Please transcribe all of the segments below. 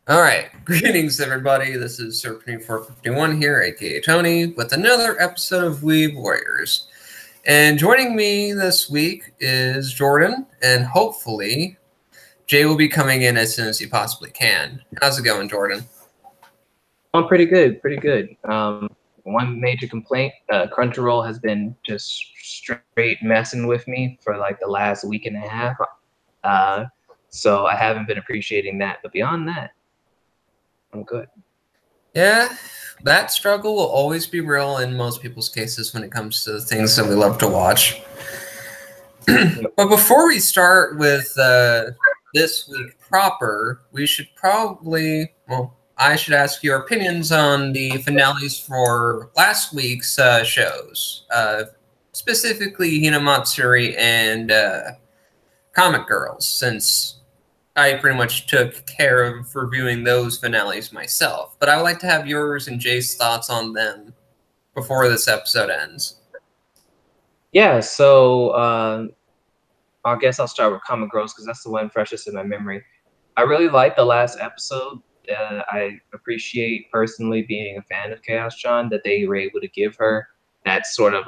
All right, greetings everybody. This is Serpent451 here, aka Tony, with another episode of Weeb Warriors. And joining me this week is Jordan, and hopefully Jay will be coming in as soon as he possibly can. How's it going, Jordan? I'm pretty good, pretty good. One major complaint, Crunchyroll has been just straight messing with me for like the last week and a half. So I haven't been appreciating that. But beyond that, I'm good. Yeah, that struggle will always be real in most people's cases when it comes to the things that we love to watch. But before we start with this week proper, we should probably, well, I should ask your opinions on the finales for last week's shows, specifically Hinamatsuri and Comic Girls, since I pretty much took care of reviewing those finales myself. But I would like to have yours and Jay's thoughts on them before this episode ends. Yeah, so I guess I'll start with Comic Girls because that's the one freshest in my memory. I really liked the last episode. I appreciate personally being a fan of Chaos John that they were able to give her that sort of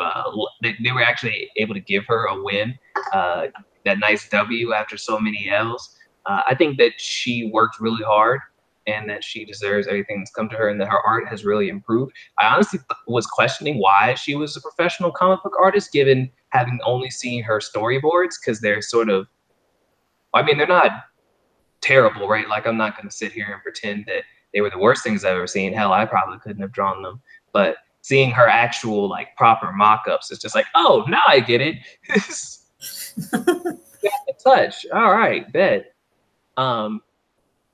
they were actually able to give her a win, that nice W after so many L's. I think that she worked really hard and that she deserves everything that's come to her and that her art has really improved. I honestly was questioning why she was a professional comic book artist given having only seen her storyboards, because they're sort of, I mean, they're not terrible, right? Like, I'm not going to sit here and pretend that they were the worst things I've ever seen. Hell, I probably couldn't have drawn them. But seeing her actual, like, proper mock-ups, it's just like, oh, now I get it. Touch. All right, bet. But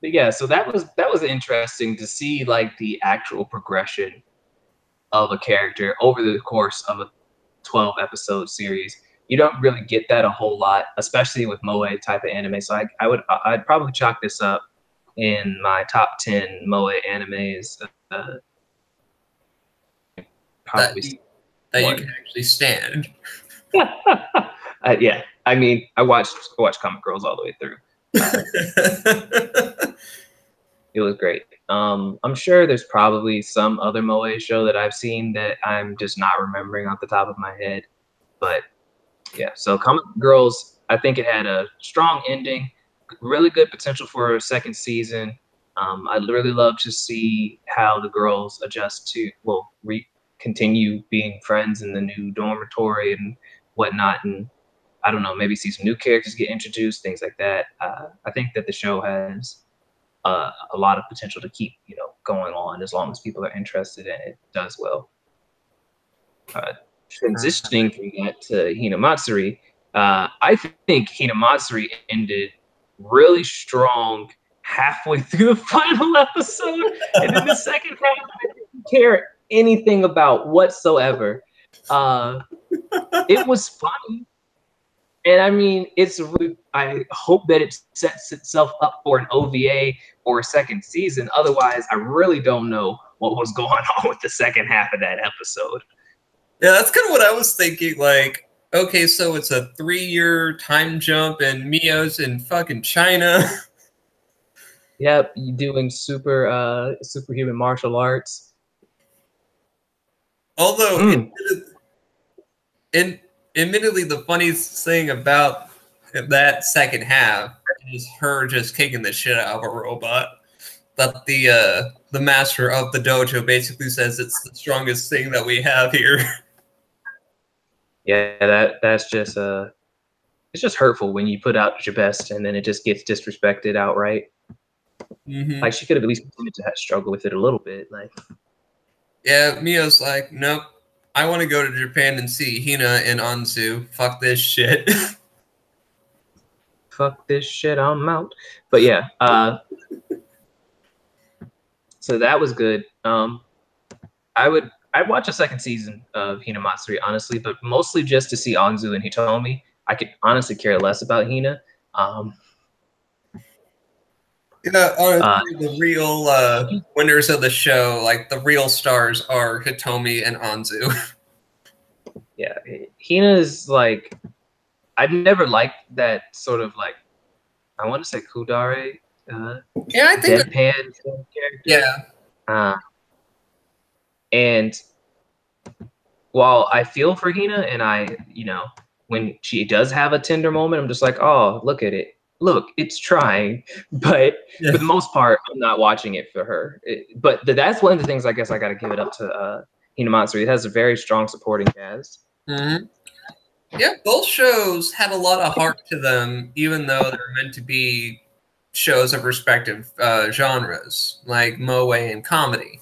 yeah, so that was interesting to see, like, the actual progression of a character over the course of a 12 episode series. You don't really get that a whole lot, especially with moe type of anime. So I'd probably chalk this up in my top 10 moe animes. Probably that you can actually stand. Yeah, I mean, I watched Comic Girls all the way through. It was great. I'm sure there's probably some other moe show that I've seen that I'm just not remembering off the top of my head, but yeah. So Comic Girls, I think it had a strong ending, really good potential for a second season. I'd really love to see how the girls adjust to, well, continue being friends in the new dormitory and whatnot, and I don't know, maybe see some new characters get introduced, things like that. I think that the show has a lot of potential to keep, going on as long as people are interested and it does well. Transitioning from that to Hinamatsuri, I think Hinamatsuri ended really strong halfway through the final episode, and in the second half, I didn't care anything about whatsoever. It was funny. And I mean, it's really, I hope that it sets itself up for an OVA or a second season. Otherwise, I really don't know what was going on with the second half of that episode. Yeah, that's kind of what I was thinking. Like, okay, so it's a 3-year time jump and Mio's in fucking China. Yep, you doing superhuman martial arts. Although, admittedly, the funniest thing about that second half is her just kicking the shit out of a robot. That the master of the dojo basically says it's the strongest thing that we have here. Yeah, that's just it's just hurtful when you put out your best and then it just gets disrespected outright. Mm-hmm. Like, she could have at least continued to struggle with it a little bit. Like, yeah, Mio's like, nope, I want to go to Japan and see Hina and Anzu. Fuck this shit. Fuck this shit, I'm out. But yeah, so that was good. I'd watch a second season of Hinamatsuri, honestly, but mostly just to see Anzu and Hitomi. I could honestly care less about Hina. Yeah, honestly, the real winners of the show, like the real stars, are Hitomi and Anzu. Yeah, Hina is like, I never liked that sort of like, I want to say Kudare, Yeah, I think deadpan character. Yeah. And while I feel for Hina, and I, when she does have a tender moment, I'm just like, oh, look at it. Look, it's trying. But Yeah. for the most part, I'm not watching it for her. But that's one of the things I guess I got to give it up to Hina Matsuri. It has a very strong supporting cast. Mm-hmm. Yeah, both shows had a lot of heart to them, even though they're meant to be shows of respective genres, like moe and comedy.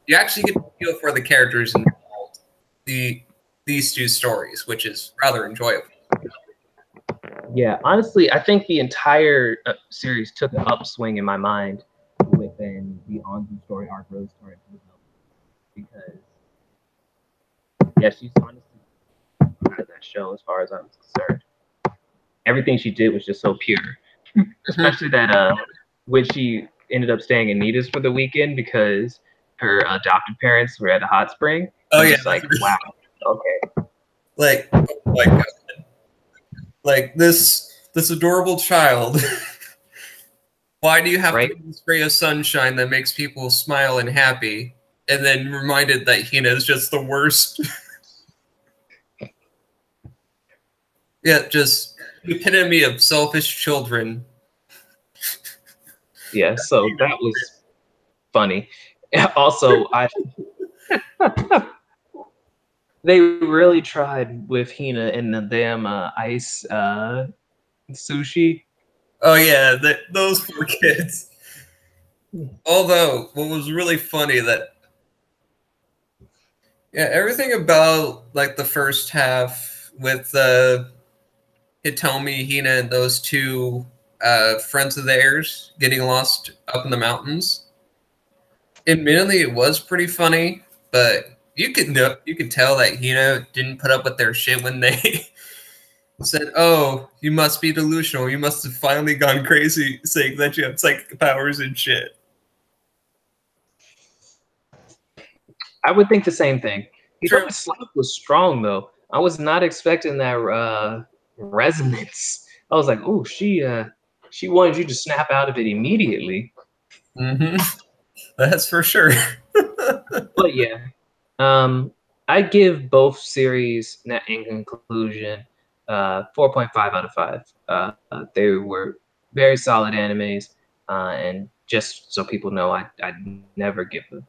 You actually get to feel for the characters involved, these two stories, which is rather enjoyable. Yeah, honestly, I think the entire series took an upswing in my mind within the Anzu story arc really started to develop, because yeah, she's honestly at that show as far as I'm concerned. Everything she did was just so pure, especially that when she ended up staying in Nita's for the weekend because her adopted parents were at a hot spring. Oh I'm yeah, just like, wow, okay. like, oh my god, like this adorable child. Why do you have to be a spray of sunshine that makes people smile and happy? And then reminded that Hina is just the worst. Yeah, just the epitome of selfish children. Yeah, so that was funny. Also, they really tried with Hina and the damn ice sushi. Oh yeah, those poor kids. Although, what was really funny that everything about like the first half with Hitomi, Hina, and those two friends of theirs getting lost up in the mountains. Admittedly, it was pretty funny, but you could tell that Hina didn't put up with their shit when they said, "Oh, you must be delusional. You must have finally gone crazy saying that you have psychic powers and shit." I would think the same thing. True. Hitomi's slap was strong though. I was not expecting that resonance. I was like, "Oh, she wanted you to snap out of it immediately." Mm-hmm. That's for sure. But yeah, I give both series in conclusion 4.5 out of 5. They were very solid animes, and just so people know, I never give them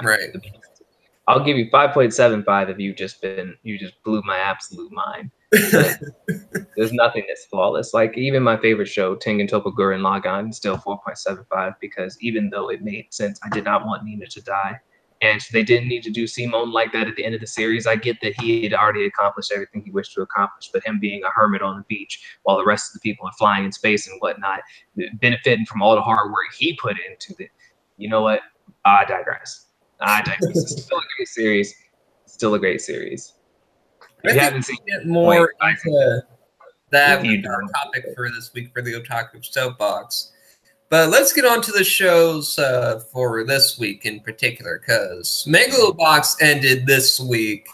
Right. I'll give you 5.75 if you just blew my absolute mind. But there's nothing that's flawless. Like even my favorite show, Tengen Toppa Gurren Lagann, still 4.75 because even though it made sense, I did not want Nina to die. And they didn't need to do Simone like that at the end of the series. I get that he had already accomplished everything he wished to accomplish, but him being a hermit on the beach while the rest of the people are flying in space and whatnot, benefiting from all the hard work he put into it. You know what? I digress. It's still a great series. Still a great series. If you haven't seen it more into that with our topic for this week for the Otaku Soapbox. But let's get on to the shows for this week in particular, because Megalobox ended this week,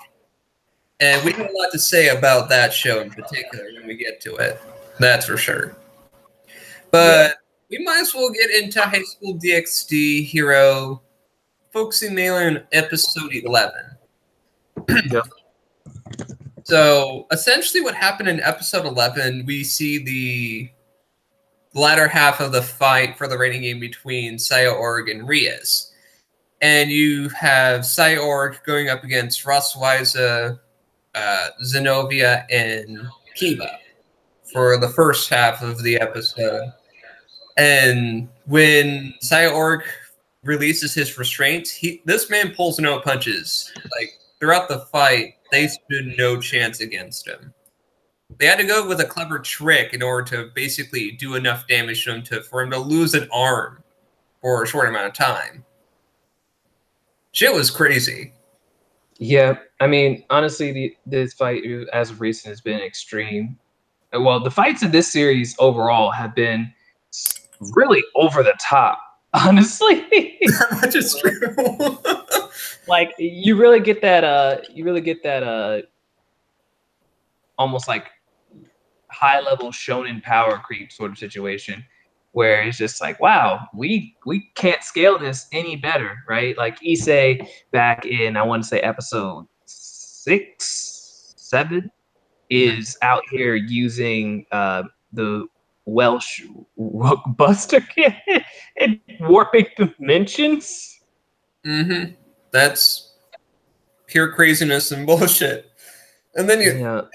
and we have a lot to say about that show in particular when we get to it. That's for sure. But we might as well get into High School DxD Hero, focusing mainly on episode 11. Yep. So essentially what happened in episode 11, we see the latter half of the fight for the rating game between Sayaorg and Rias. And you have Sayaorg going up against Rosweiza, Zenobia, and Kiba for the first half of the episode. And when Sayaorg releases his restraints, this man pulls no punches. Like throughout the fight, they stood no chance against him. They had to go with a clever trick in order to basically do enough damage to him for him to lose an arm for a short amount of time. Shit was crazy. Yeah, I mean, honestly, this fight as of recent has been extreme. Well, the fights in this series overall have been really over the top. Honestly, That is true. like you really get that almost like high level shonen power creep sort of situation where it's just like, wow, we can't scale this any better, right? Like Issei back in, I want to say episode 6, 7, is out here using the Welsh Buster Kid and warping dimensions. Mm-hmm. That's pure craziness and bullshit. And then you have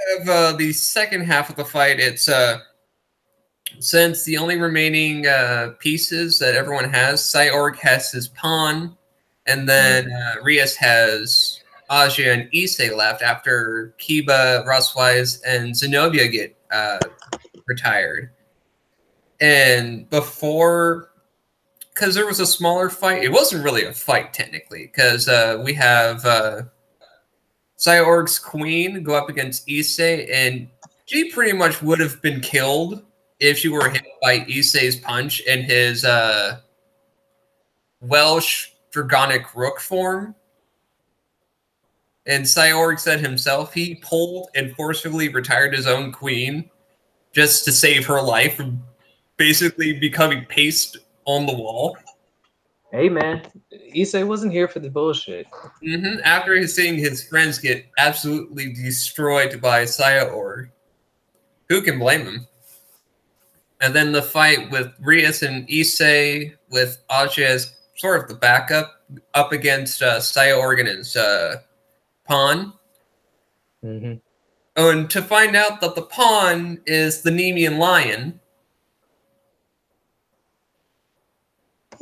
the second half of the fight. It's since the only remaining pieces that everyone has, Cyorg has his pawn, and then Rias has Aja and Issei left after Kiba, Rustwise, and Zenobia get retired. And before, because there was a smaller fight, it wasn't really a fight technically, because we have Cyorg's queen go up against Issei, and she pretty much would have been killed if she were hit by Issei's punch in his Welsh Dragonic Rook form. And Cyorg said himself he pulled and forcibly retired his own queen just to save her life from basically becoming paste on the wall. Hey man, Issei wasn't here for the bullshit. Mm-hmm. After seeing his friends get absolutely destroyed by Cyorg. Who can blame him? And then the fight with Rias and Issei with Aja as sort of the backup up against Cyorg and his pawn. Mm-hmm. Oh, and to find out that the pawn is the Nemean lion.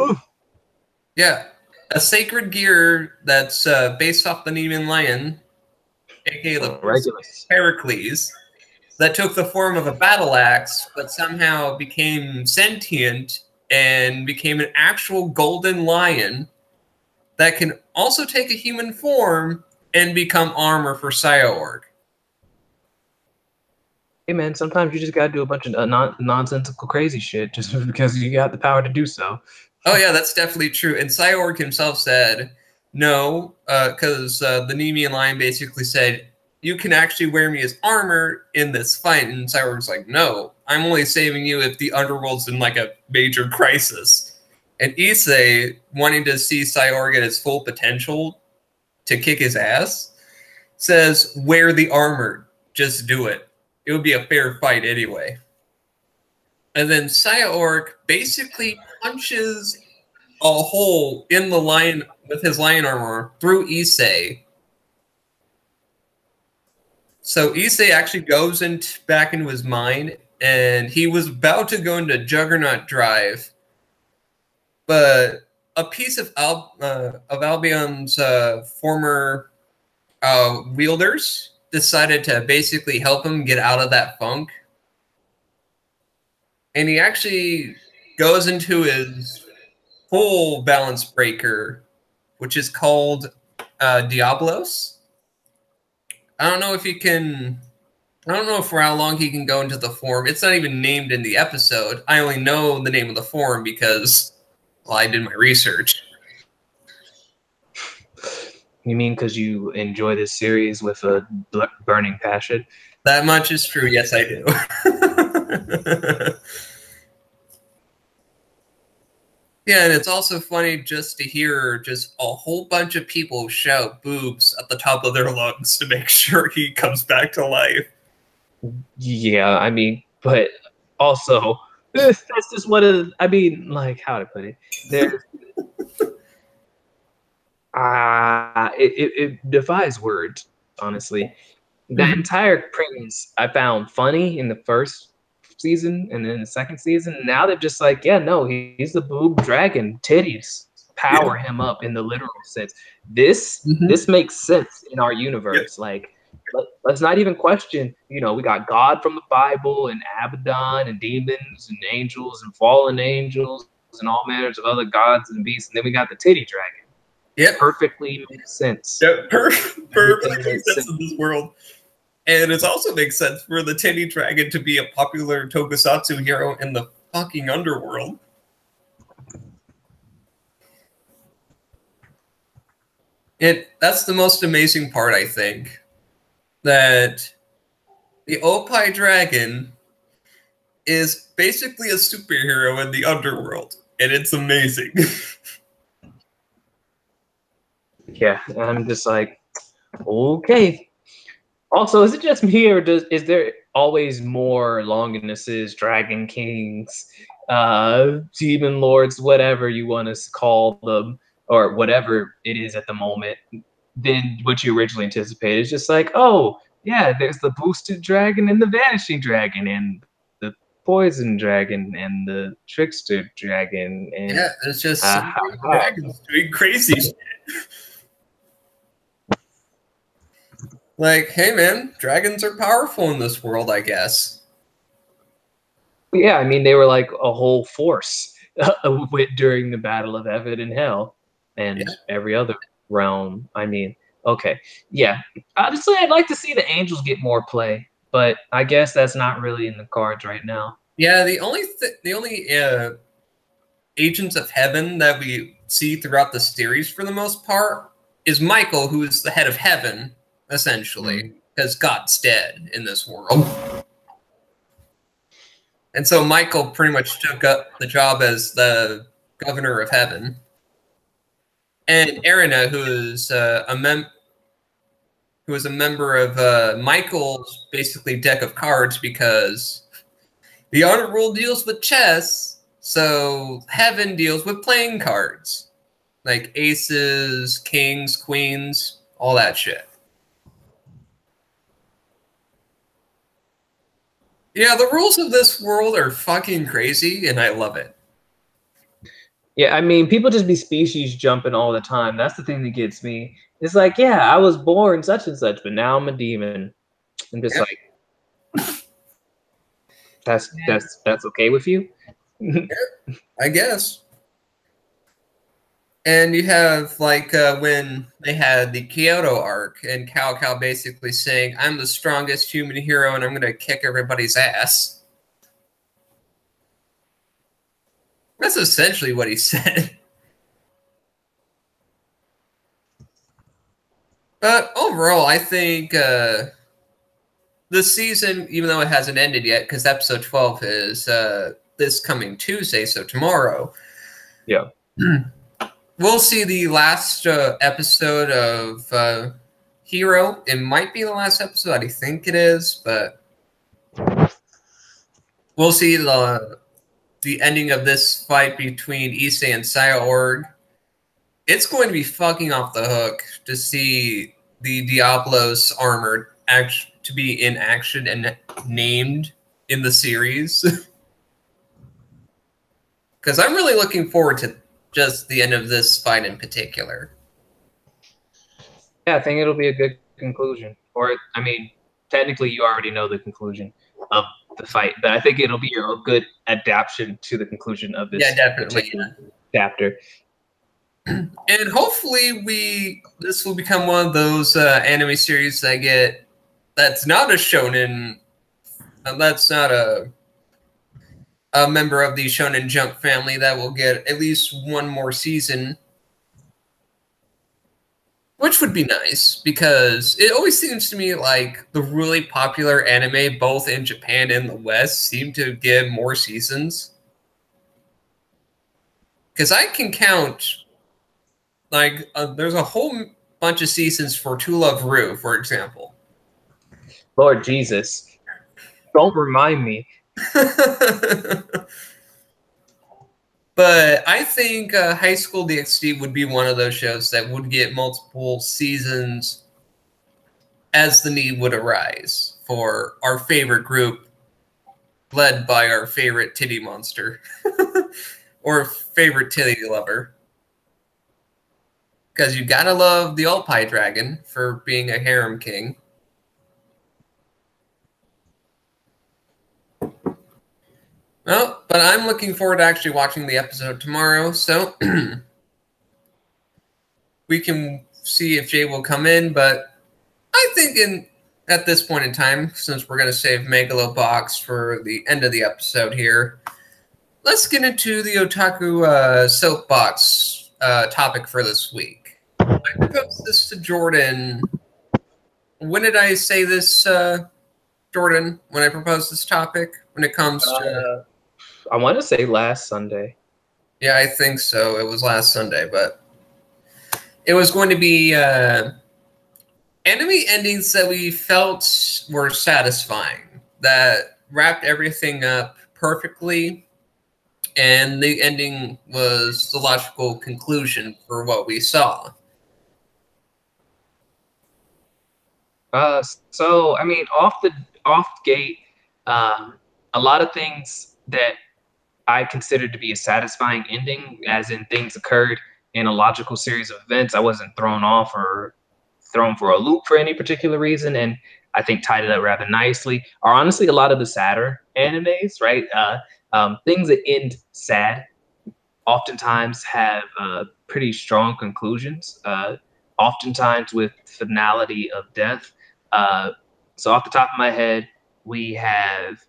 Ooh. Yeah, a sacred gear that's based off the Nemean lion, aka the Heracles, that took the form of a battle axe, but somehow became sentient and became an actual golden lion that can also take a human form and become armor for Cyorg. Hey man, sometimes you just gotta do a bunch of nonsensical crazy shit just because you got the power to do so. Oh yeah, that's definitely true. And Cyorg himself said no, because the Nemean lion basically said, you can actually wear me as armor in this fight. And Cyorg's like, no, I'm only saving you if the underworld's in like a major crisis. And Issei, wanting to see Cyorg at his full potential to kick his ass, says, wear the armor, just do it. It would be a fair fight anyway. And then Cyorg basically punches a hole in the lion with his lion armor through Issei. So Issei actually goes back into his mind, and he was about to go into Juggernaut Drive, but a piece of Albion's former wielders decided to basically help him get out of that funk. And he actually goes into his full balance breaker, which is called Diablos. I don't know for how long he can go into the form. It's not even named in the episode. I only know the name of the form because, well, I did my research. You mean because you enjoy this series with a burning passion? That much is true. Yes, I do. Yeah, and it's also funny just to hear just a whole bunch of people shout boobs at the top of their lungs to make sure he comes back to life. Yeah, I mean, but also, that's just what I mean, like, how to put it. There's, it defies words, honestly. The entire premise I found funny in the first season and then the second season. Now they're just like, yeah, no, he's the boob dragon. Titties power him up in the literal sense. This makes sense in our universe. Like, let's not even question, you know, we got God from the Bible and Abaddon and demons and angels and fallen angels and all manners of other gods and beasts. And then we got the titty dragon. Yep. Perfectly makes sense. Yep. Perfectly makes sense in this world. And it also makes sense for the titty dragon to be a popular tokusatsu hero in the fucking underworld. That's the most amazing part, I think. That the Opie Dragon is basically a superhero in the underworld, and it's amazing. Yeah, I'm just like, okay. Also, is it just me, or is there always more Longinuses, Dragon Kings, Demon Lords, whatever you want to call them, or whatever it is at the moment, than what you originally anticipated? It's just like, oh, yeah, there's the boosted dragon and the vanishing dragon and the poison dragon and the trickster dragon and Yeah, it's just so many dragons doing crazy shit. Like, hey man, dragons are powerful in this world, I guess. yeah, I mean, they were like a whole force during the Battle of Heaven and Hell and every other realm. I mean, okay, yeah. Honestly, I'd like to see the angels get more play, but I guess that's not really in the cards right now. Yeah, the only agents of heaven that we see throughout the series, for the most part, is Michael, who is the head of heaven, essentially, because God's dead in this world. And so Michael pretty much took up the job as the governor of heaven. And Erina, who is a member of Michael's basically deck of cards, because the underworld deals with chess, so heaven deals with playing cards, like aces, kings, queens, all that shit. Yeah, the rules of this world are fucking crazy, and I love it. Yeah, I mean, people just be species jumping all the time. That's the thing that gets me. It's like, yeah, I was born such and such, but now I'm a demon. I'm just like, that's okay with you? Yeah, I guess. And you have like when they had the Kyoto arc, and Cao basically saying, "I'm the strongest human hero, and I'm going to kick everybody's ass." That's essentially what he said. But overall, I think this season, even though it hasn't ended yet, because episode 12 is this coming Tuesday, so tomorrow. Yeah. We'll see the last episode of Hero. It might be the last episode. I think it is, but we'll see the ending of this fight between Issei and Cyborg. It's going to be fucking off the hook to see the Diablos armor to be in action and named in the series. Because I'm really looking forward to just the end of this fight in particular. Yeah, I think it'll be a good conclusion. Or, I mean, technically you already know the conclusion of the fight, but I think it'll be a good adaptation to the conclusion of this particular chapter. And hopefully this will become one of those anime series that's not a shonen, that's not a member of the Shonen Jump family, that will get at least one more season, which would be nice, because it always seems to me like the really popular anime, both in Japan and the West, seem to get more seasons. Because I can count, like, there's a whole bunch of seasons for To Love Ru, for example. Lord Jesus, don't remind me. But I think High School DxD would be one of those shows that would get multiple seasons as the need would arise for our favorite group, led by our favorite titty monster or favorite titty lover. Because you gotta love the Opie Dragon for being a harem king. Well, but I'm looking forward to actually watching the episode tomorrow, so we can see if Jay will come in, but I think at this point in time, since we're going to save Megalobox for the end of the episode here, let's get into the Otaku Soapbox topic for this week. I proposed this to Jordan. When did I say this? Jordan, when I proposed this topic when it comes to? I want to say last Sunday. Yeah, I think so. It was last Sunday, but it was going to be anime endings that we felt were satisfying, that wrapped everything up perfectly, and the ending was the logical conclusion for what we saw. So I mean, off gate, um, a lot of things that I considered to be a satisfying ending, as in things occurred in a logical series of events. I wasn't thrown off or thrown for a loop for any particular reason, and I think tied it up rather nicely. Are honestly a lot of the sadder animes, right? Things that end sad oftentimes have pretty strong conclusions, oftentimes with finality of death. So off the top of my head, we have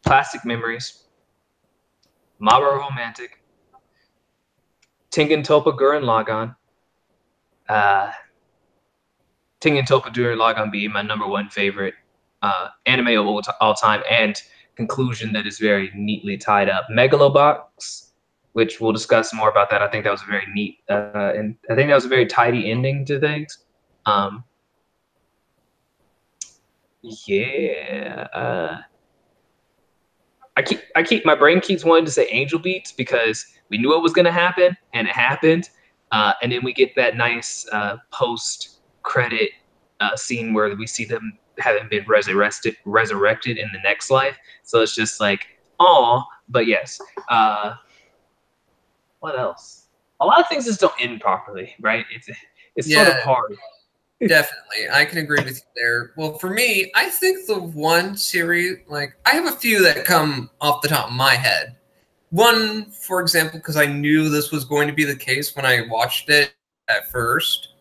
Plastic Memories, Mara Romantic, Tengen Toppa Gurren Lagann, uh, Tengen Toppa Gurren Lagann being my number one favorite anime of all time, and conclusion that is very neatly tied up. Megalobox, which we'll discuss more about that. I think that was a very neat, and I think that was a very tidy ending to things. Yeah. My brain keeps wanting to say Angel Beats because we knew it was going to happen and it happened, and then we get that nice post credit scene where we see them having been resurrected in the next life. So it's just like, oh, but yes. What else? A lot of things just don't end properly, right? It's sort of hard. Definitely. I can agree with you there. Well, for me, I think the one series, like, I have a few that come off the top of my head. One, for example, because I knew this was going to be the case when I watched it at first,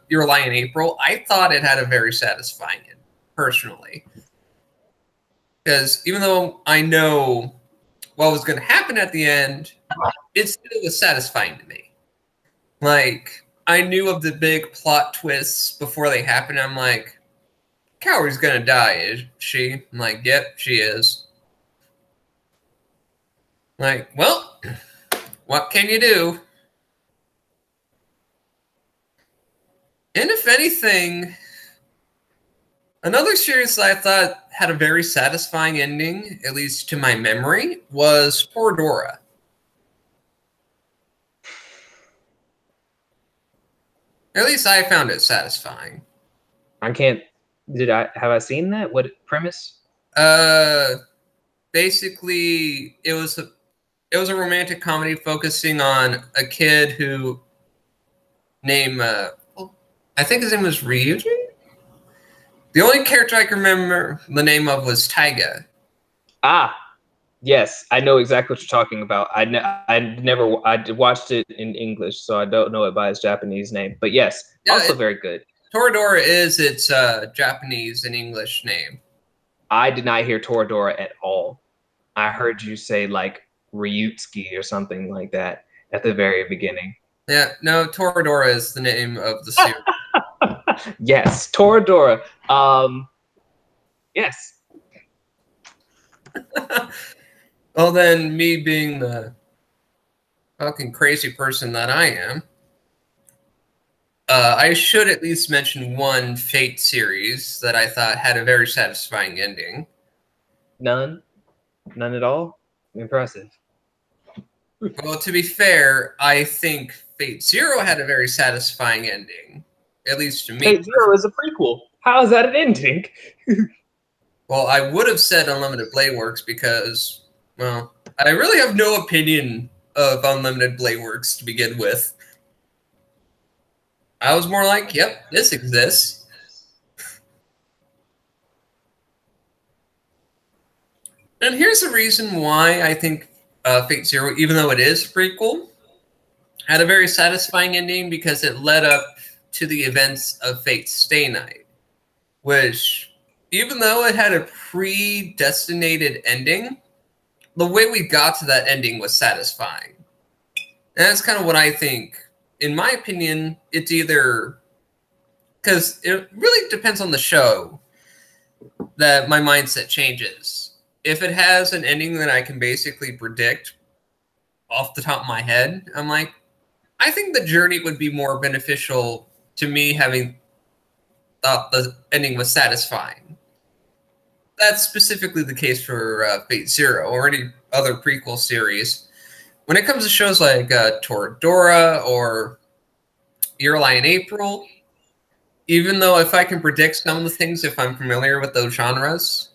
Your Lie in April, I thought it had a very satisfying end, personally. Because even though I know what was going to happen at the end, it still was satisfying to me. Like, I knew of the big plot twists before they happened. I'm like, Kaori's gonna die, is she? I'm like, yep, she is. Like, well, what can you do? And if anything, another series that I thought had a very satisfying ending, at least to my memory, was Toradora. At least I found it satisfying. I can't. Have I seen that? What premise? Basically, it was a romantic comedy focusing on a kid who named I think his name was Ryuji. The only character I can remember the name of was Taiga. Ah, yes, I know exactly what you're talking about. I watched it in English, so I don't know it by its Japanese name. But yes, yeah, also very good. Toradora is its Japanese and English name. I did not hear Toradora at all. I heard you say like Ryutsuki or something like that at the very beginning. Yeah, no, Toradora is the name of the series. Yes, Toradora. Yes. Well, then, me being the fucking crazy person that I am, I should at least mention one Fate series that I thought had a very satisfying ending. None at all. Impressive. Well, to be fair, I think Fate Zero had a very satisfying ending, at least to me. Fate Zero is a prequel. How is that an ending? Well, I would have said Unlimited Blade Works because, well, I really have no opinion of Unlimited Blade Works to begin with. I was more like, yep, this exists. And here's the reason why I think Fate Zero, even though it is a prequel, had a very satisfying ending because it led up to the events of Fate Stay Night, which, even though it had a predestinated ending, the way we got to that ending was satisfying. And that's kind of what I think. In my opinion, it's either because it really depends on the show that my mindset changes. If it has an ending that I can basically predict off the top of my head, I'm like, I think the journey would be more beneficial to me having thought the ending was satisfying. That's specifically the case for Fate Zero or any other prequel series. When it comes to shows like Toradora or Your Lie in April, even though if I can predict some of the things, if I'm familiar with those genres,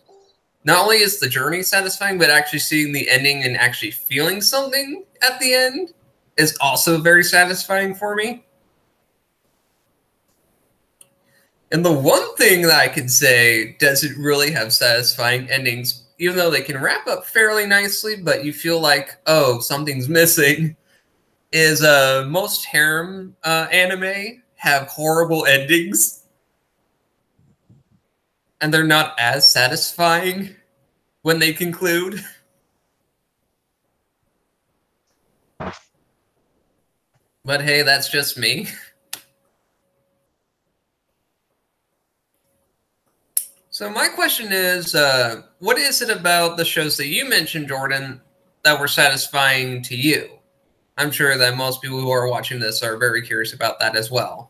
not only is the journey satisfying, but actually seeing the ending and actually feeling something at the end is also very satisfying for me. And the one thing that I can say doesn't really have satisfying endings, even though they can wrap up fairly nicely, but you feel like, oh, something's missing, is most harem anime have horrible endings. And they're not as satisfying when they conclude. But hey, that's just me. So my question is, what is it about the shows that you mentioned, Jordan, that were satisfying to you? I'm sure that most people who are watching this are very curious about that as well.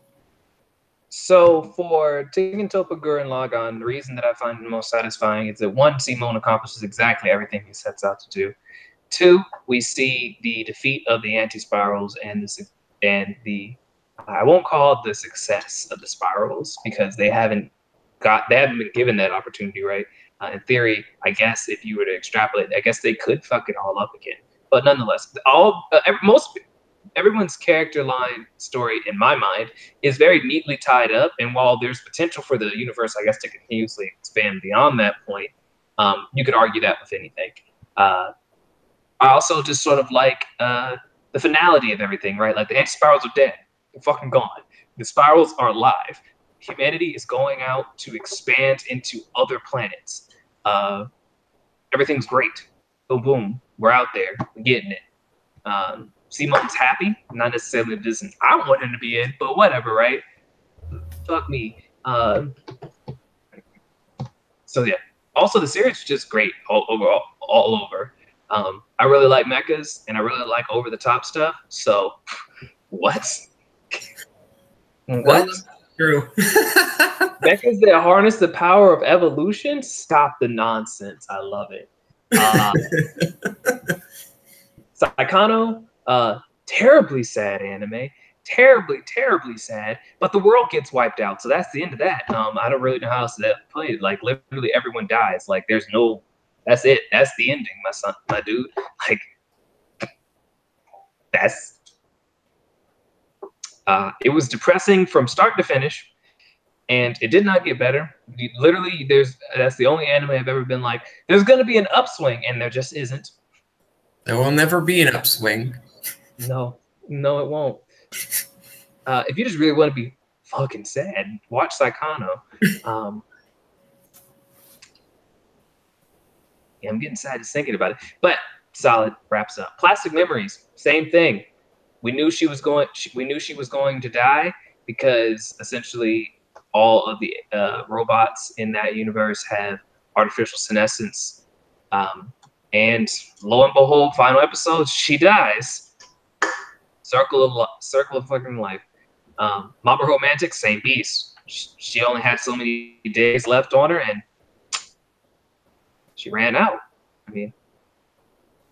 So for Tengen Toppa Gurren Lagann, the reason that I find it most satisfying is that one, Simon accomplishes exactly everything he sets out to do. Two, we see the defeat of the anti-spirals and the I won't call it the success of the spirals because they haven't been given that opportunity, right? In theory, I guess if you were to extrapolate, I guess they could fuck it all up again. But nonetheless, everyone's character line story, in my mind, is very neatly tied up. And while there's potential for the universe, I guess, to continuously expand beyond that point, you could argue that with anything. I also just sort of like the finality of everything, right? Like the anti-spirals are dead. They're fucking gone. The spirals are alive. Humanity is going out to expand into other planets. Everything's great. Boom, boom. We're out there. We're getting it. Simon's happy. Not necessarily the business I want him to be in, but whatever, right? Fuck me. So yeah. Also, the series is just great all over. I really like mechas, and I really like over-the-top stuff. So, what? What? True. Mechas that harness the power of evolution? Stop the nonsense. I love it. Saikano, terribly sad anime. Terribly, terribly sad. But the world gets wiped out, so that's the end of that. I don't really know how else to play it. Like, literally everyone dies. Like, there's no... That's it. That's the ending, my dude. Like, that's... it was depressing from start to finish, and it did not get better. Literally, that's the only anime I've ever been like, there's going to be an upswing, and there just isn't. There will never be an upswing. No, it won't. If you just really want to be fucking sad, watch Saikano. Yeah, I'm getting sad just thinking about it. But solid, wraps up. Plastic Memories, same thing. We knew she was going to die because essentially all of the robots in that universe have artificial senescence. And lo and behold, final episode, she dies. Circle of fucking life. Mama Romantic, same piece. She only had so many days left on her, and she ran out. I mean,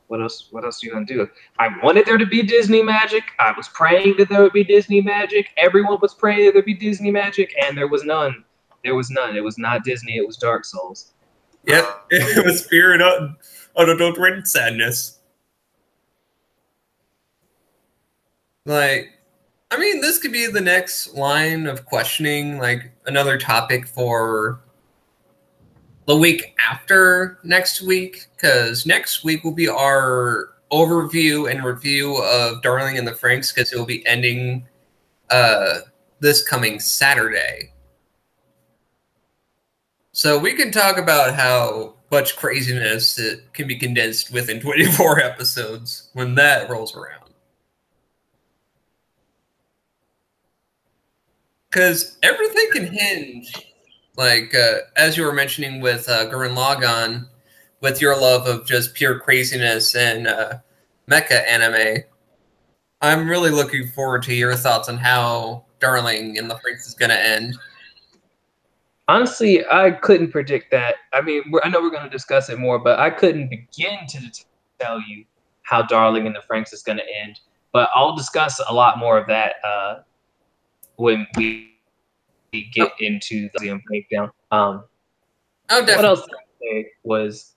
what else are you gonna do? I wanted there to be Disney magic. I was praying that there would be Disney magic. Everyone was praying that there'd be Disney magic, and there was none. There was none. It was not Disney. It was Dark Souls. Yep, it was Spirit of Unadulterated Sadness. Like, I mean, this could be the next line of questioning, like another topic for the week after next week, because next week will be our overview and review of Darling in the Franxx, because it will be ending this coming Saturday. So we can talk about how much craziness it can be condensed within 24 episodes when that rolls around. Because everything can hinge, like as you were mentioning with Gurren Lagann, with your love of just pure craziness and mecha anime. I'm really looking forward to your thoughts on how Darling in the Franxx is going to end. Honestly, I couldn't predict that. I mean, I know we're going to discuss it more, but I couldn't begin to tell you how Darling in the Franxx is going to end. But I'll discuss a lot more of that when we get into the museum breakdown. Definitely. What else did I say was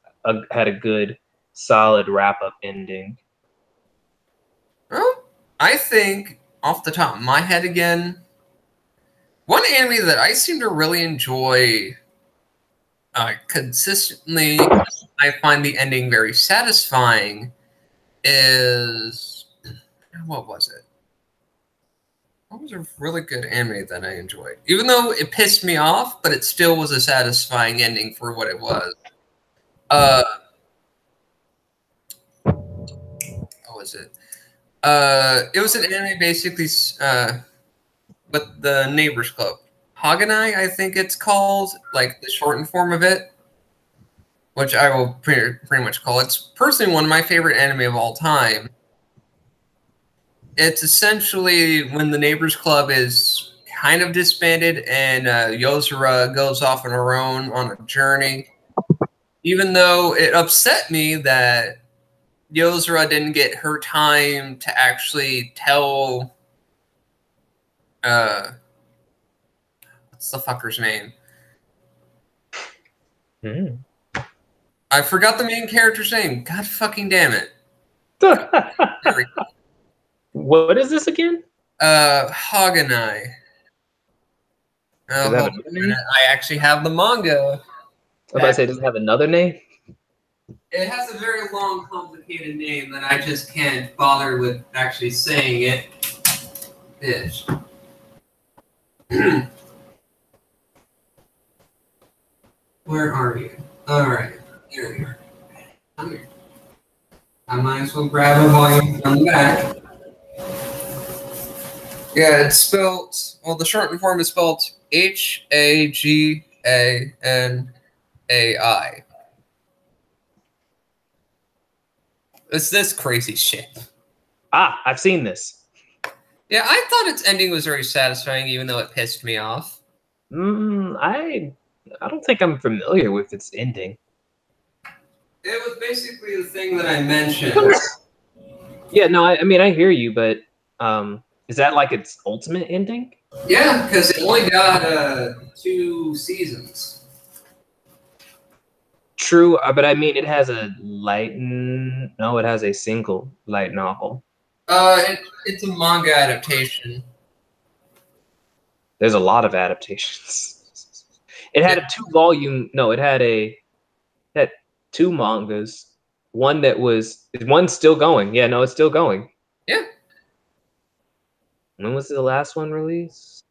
had a good, solid wrap-up ending? Well, I think off the top of my head again, one anime that I seem to really enjoy consistently, I find the ending very satisfying, is... What was it? What was a really good anime that I enjoyed? Even though it pissed me off, but it still was a satisfying ending for what it was. What was it? It was an anime basically with the Neighbors Club. Haganai, I think it's called, like the shortened form of it, which I will pretty much call it. It's personally one of my favorite anime of all time. It's essentially when the Neighbors Club is kind of disbanded and Yozora goes off on her own on a journey. Even though it upset me that Yozora didn't get her time to actually tell what's the fucker's name? I forgot the main character's name. God fucking damn it. What is this again? Haganai. I actually have the manga. I was about to say, does it have another name? It has a very long, complicated name that I just can't bother with actually saying it. Bitch. Where are you? Alright. Here we are. I'm here. I might as well grab a volume from the back. Yeah, it's spelled, well, the shortened form is spelled Haganai. It's this crazy shit. Ah, I've seen this. Yeah, I thought its ending was very satisfying, even though it pissed me off. I don't think I'm familiar with its ending. It was basically the thing that I mentioned. Yeah, no, I mean, I hear you, but is that like its ultimate ending? Yeah, because it only got 2 seasons. True, but I mean, it has a no, it has a single light novel. It's a manga adaptation. There's a lot of adaptations. It had a 2-volume. No, it had 2 mangas. One's still going. Yeah, no, it's still going. Yeah. When was the last one released?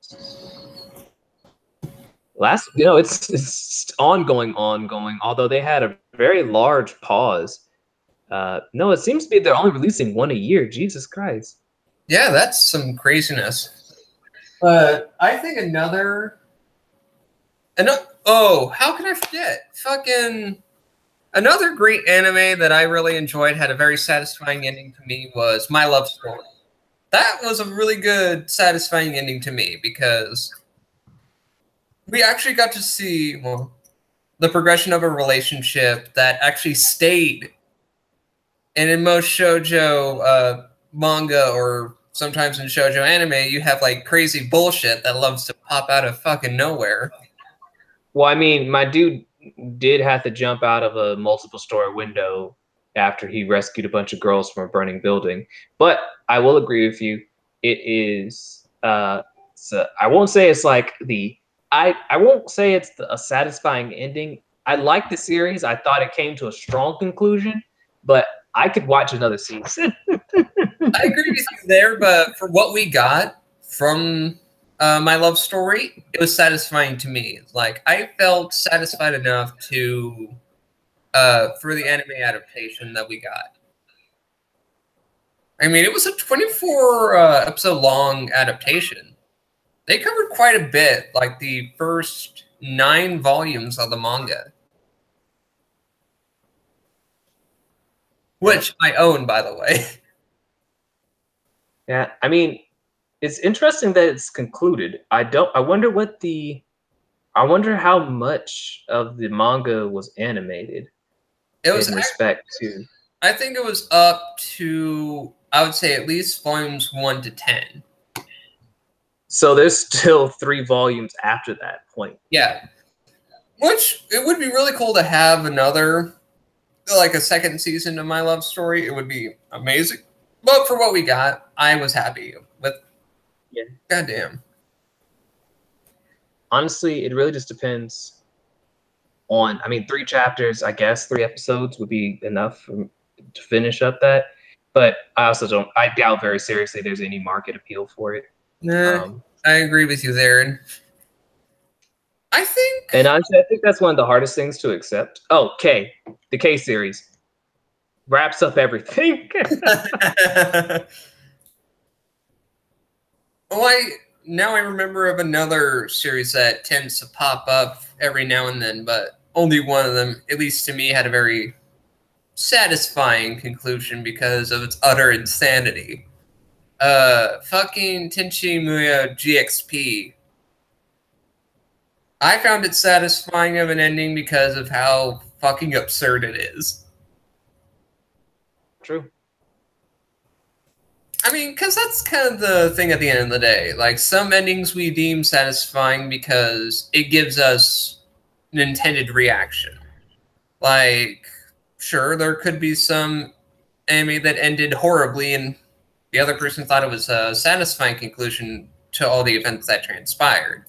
It's ongoing. Although they had a very large pause. No, it seems to be they're only releasing 1 a year. Jesus Christ. Yeah, that's some craziness. But I think another. Oh, how can I forget? Fucking another great anime that I really enjoyed, had a very satisfying ending to me, was My Love Story. That was a really good, satisfying ending to me because we actually got to see the progression of a relationship that actually stayed. And in most shoujo manga, or sometimes in shoujo anime, you have like crazy bullshit that loves to pop out of fucking nowhere. Well, I mean, my dude did have to jump out of a multiple-story window after he rescued a bunch of girls from a burning building. But I will agree with you. It is. I won't say it's like I won't say it's a satisfying ending. I like the series. I thought it came to a strong conclusion, but I could watch another season. I agree with you there, but for what we got from My Love Story, it was satisfying to me. Like, I felt satisfied enough to for the anime adaptation that we got. I mean, it was a 24 episode long adaptation. They covered quite a bit, like the first 9 volumes of the manga. Which I own, by the way. Yeah, I mean, it's interesting that it's concluded. I wonder how much of the manga was animated in respect to. I think it was up to, I would say, at least volumes 1 to 10. So there's still 3 volumes after that point. Yeah. Which, it would be really cool to have another, like a second season of My Love Story. It would be amazing. But for what we got, I was happy with. Yeah. Goddamn. Honestly, it really just depends on, I mean, 3 chapters, I guess 3 episodes would be enough to finish up that. But I doubt very seriously there's any market appeal for it. I agree with you there. I think. And honestly, I think that's one of the hardest things to accept. Oh, the K series wraps up everything. Now I remember of another series that tends to pop up every now and then, but only one of them, at least to me, had a very satisfying conclusion because of its utter insanity. Fucking Tenchi Muyo GXP. I found it satisfying of an ending because of how fucking absurd it is. True. I mean, because that's kind of the thing at the end of the day. Like, some endings we deem satisfying because it gives us an intended reaction. Like, sure, there could be some anime that ended horribly and the other person thought it was a satisfying conclusion to all the events that transpired.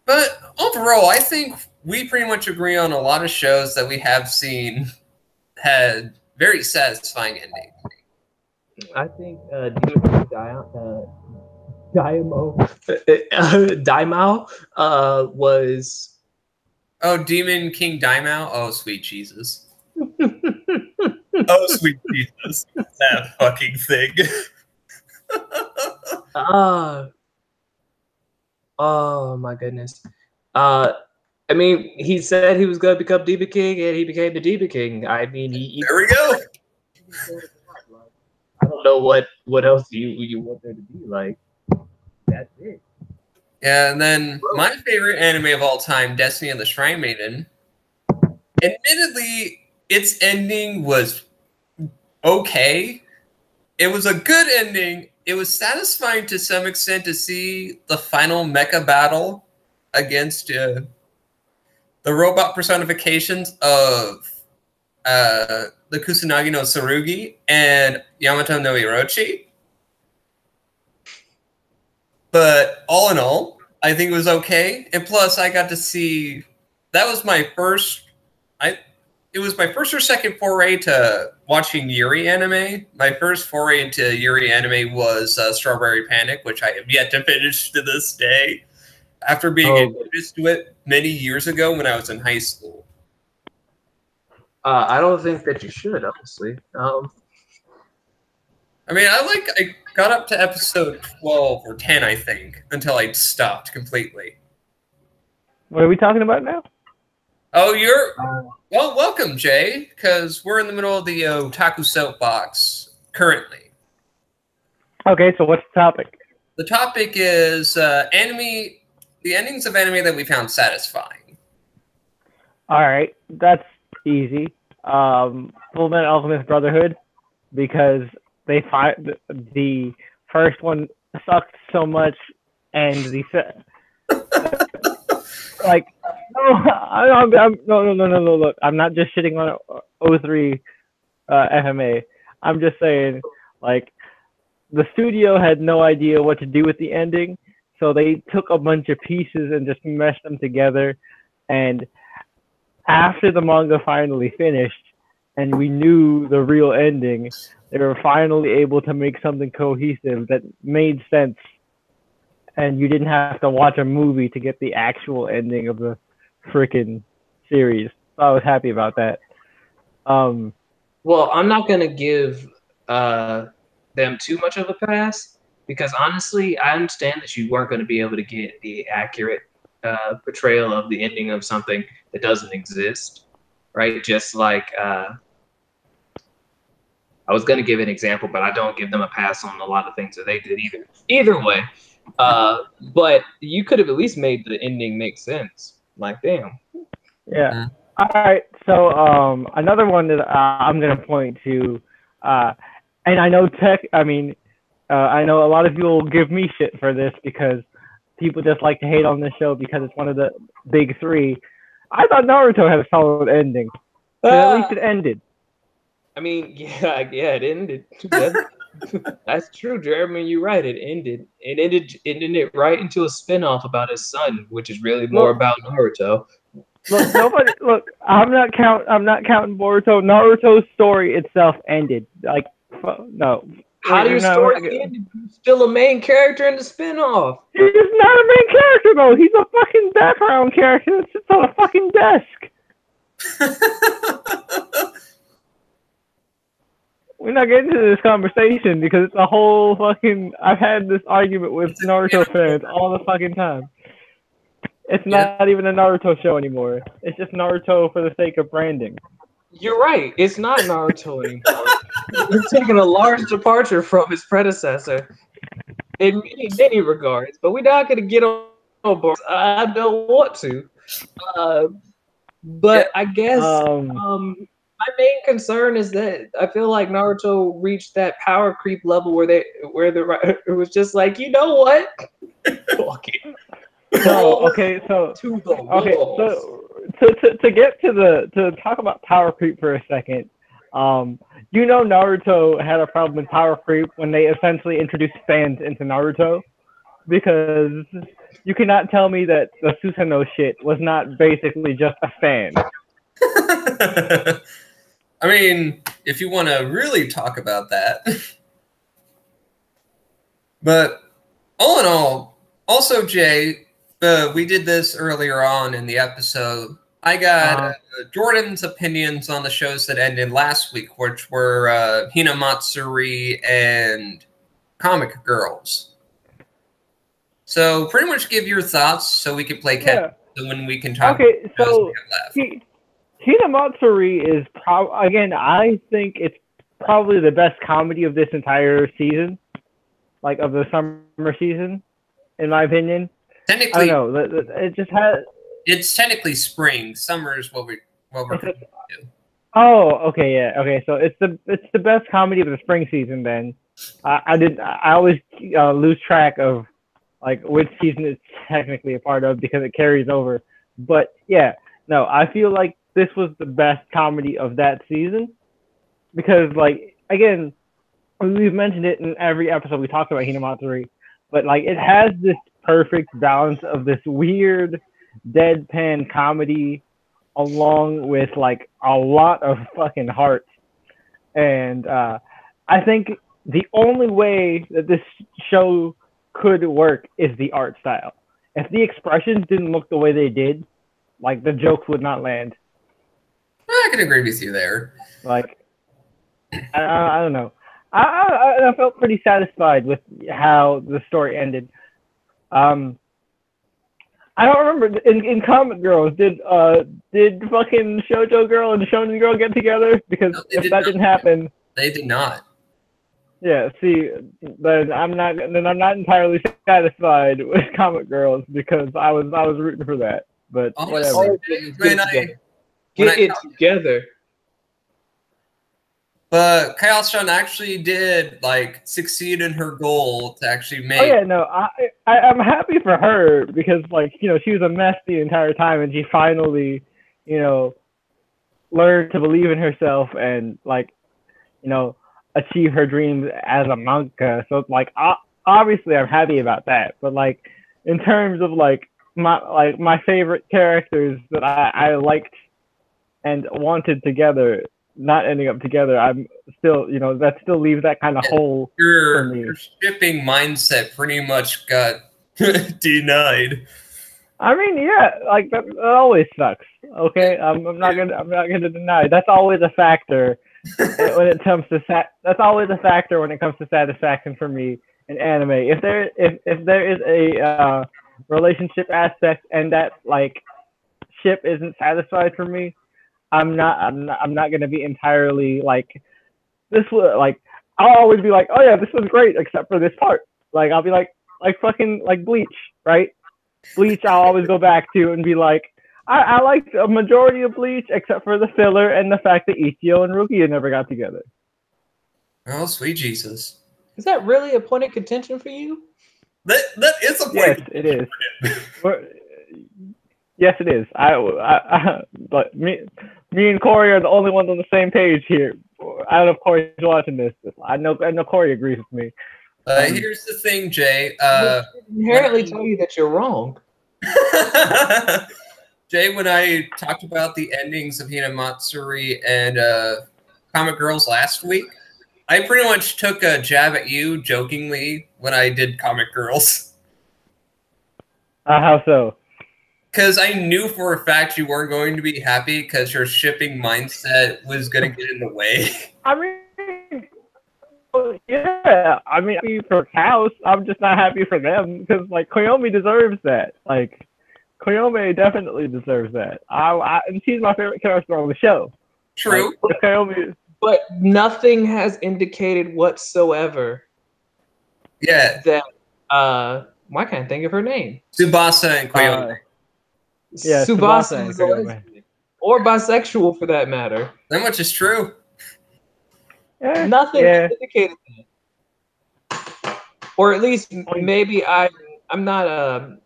But overall, I think we pretty much agree on a lot of shows that we have seen had very satisfying endings. I think Daimao was. Oh, Demon King Daimao? Oh, sweet Jesus. Oh, sweet Jesus. That fucking thing. Oh my goodness. I mean, he said he was going to become Demon King, and he became the Demon King. I mean, there we go. I don't know what else you want there to be. Like, that's it. Yeah, and then my favorite anime of all time, Destiny of the Shrine Maiden. Admittedly, its ending was okay. It was a good ending. It was satisfying to some extent to see the final mecha battle against the robot personifications of the Kusanagi no Tsurugi and Yamato no Orochi. But all in all, I think it was okay. And plus, I got to see, that was my first, it was my first or second foray to watching Yuri anime. My first foray into Yuri anime was Strawberry Panic, which I have yet to finish to this day, after being introduced to it many years ago when I was in high school. I don't think that you should, honestly. I mean, I got up to episode 12 or 10, I think, until I stopped completely. What are we talking about now? Oh, well, welcome, Jay, because we're in the middle of the Otaku Soapbox currently. Okay, so what's the topic? The topic is the endings of anime that we found satisfying. All right, that's easy. Fullmetal Alchemist Brotherhood, because they find the first one sucked so much, and the like no. Look, I'm not just shitting on 03 FMA. I'm just saying, like, the studio had no idea what to do with the ending, so they took a bunch of pieces and just meshed them together. And after the manga finally finished and we knew the real ending, they were finally able to make something cohesive that made sense, and you didn't have to watch a movie to get the actual ending of the freaking series. So I was happy about that. Well, I'm not gonna give them too much of a pass, because honestly, I understand that you weren't going to be able to get the accurate portrayal of the ending of something that doesn't exist, right? Just like I was going to give an example, but I don't give them a pass on a lot of things that they did either. Either way, but you could have at least made the ending make sense. Like, damn. Yeah. All right. So another one that I'm gonna point to, and I know I know a lot of people will give me shit for this because people just like to hate on this show because it's one of the big three. I thought Naruto had a solid ending. But at least it ended. I mean, yeah, it ended. That's true, Jeremy. You're right. It ended. It ended right into a spinoff about his son, which is really more about Naruto. Look. I'm not counting Boruto. Naruto's story itself ended. Like, no. How do your story end? He's still a main character in the spinoff. He's not a main character though. He's a fucking background character that sits on a fucking desk. We're not getting into this conversation because it's a whole fucking. I've had this argument with Naruto fans all the fucking time. It's not even a Naruto show anymore. It's just Naruto for the sake of branding. You're right. It's not Naruto anymore. He's taking a large departure from his predecessor in many regards. But we're not going to get on board. I don't want to. But I guess my main concern is that I feel like Naruto reached that power creep level where it was just like, you know what? Fuck it. So to talk about power creep for a second, Naruto had a problem with power creep when they essentially introduced fans into Naruto, because you cannot tell me that the Susanoo shit was not basically just a fan. I mean, if you want to really talk about that. But all in all, also, Jay, we did this earlier on in the episode. I got Jordan's opinions on the shows that ended last week, which were Hinamatsuri and Comic Girls. So pretty much give your thoughts so we can play catch so when we can talk about the shows we have left. Hinamatsuri is again, I think it's probably the best comedy of this entire season, like of the summer season, in my opinion. Technically, I don't know. It just has. It's technically spring. Summer is what we're doing. Oh, okay, yeah, okay. So it's the best comedy of the spring season. Then I always lose track of like which season it's technically a part of because it carries over. But yeah, no, I feel like this was the best comedy of that season because, like, again, we've mentioned it in every episode we talked about Hinamatsuri, but like it has this perfect balance of this weird deadpan comedy along with like a lot of fucking heart. And I think the only way that this show could work is the art style. If the expressions didn't look the way they did, like the jokes would not land. I can agree with you there. Like, I don't know. I felt pretty satisfied with how the story ended. I don't remember in Comic Girls did fucking Shoujo Girl and Shonen Girl get together? Because if that didn't happen, they did not. Yeah, see, then I'm not entirely satisfied with Comic Girls because I was rooting for that. But whatever. Get it together. But Kyle-chan actually did like succeed in her goal to actually make. Oh yeah, no, I'm happy for her because like she was a mess the entire time and she finally learned to believe in herself and like achieve her dreams as a manga. So like obviously I'm happy about that. But like in terms of like my favorite characters that I liked and wanted together not ending up together, I'm still, that still leaves that kind of hole for me. Your shipping mindset pretty much got denied. I mean, yeah, like that always sucks. Okay, I'm not gonna deny it. That's always a factor when it comes to that's always a factor when it comes to satisfaction for me in anime. If there is a relationship aspect and that like ship isn't satisfied for me, I'm not gonna be entirely like this was like I'll always be like, oh yeah, this was great except for this part. Like I'll be like fucking like Bleach, right? Bleach I'll always go back to and be like, I liked a majority of Bleach except for the filler and the fact that Ichio and Rukia never got together. Oh, sweet Jesus. Is that really a point of contention for you? That is a point. Yes, it is. Yes, it is. But me and Corey are the only ones on the same page here. I don't know if Corey's watching this. I know Corey agrees with me. Here's the thing, Jay. Inherently tell you that you're wrong. Jay, when I talked about the endings of Hinamatsuri and Comic Girls last week, I pretty much took a jab at you jokingly when I did Comic Girls. How so? Because I knew for a fact you weren't going to be happy because your shipping mindset was going to get in the way. I mean, yeah. I mean, happy for cows. I'm just not happy for them because, like, Koyomi deserves that. Like, Koyomi definitely deserves that. And she's my favorite character on the show. True. Like, Koyomi. But nothing has indicated whatsoever. Yeah. That why can't I think of her name? Tsubasa and Koyomi. Yeah, Tsubasa is a lesbian. Or bisexual for that matter. That much is true. Yeah, Nothing has indicated that. Or at least maybe I'm not a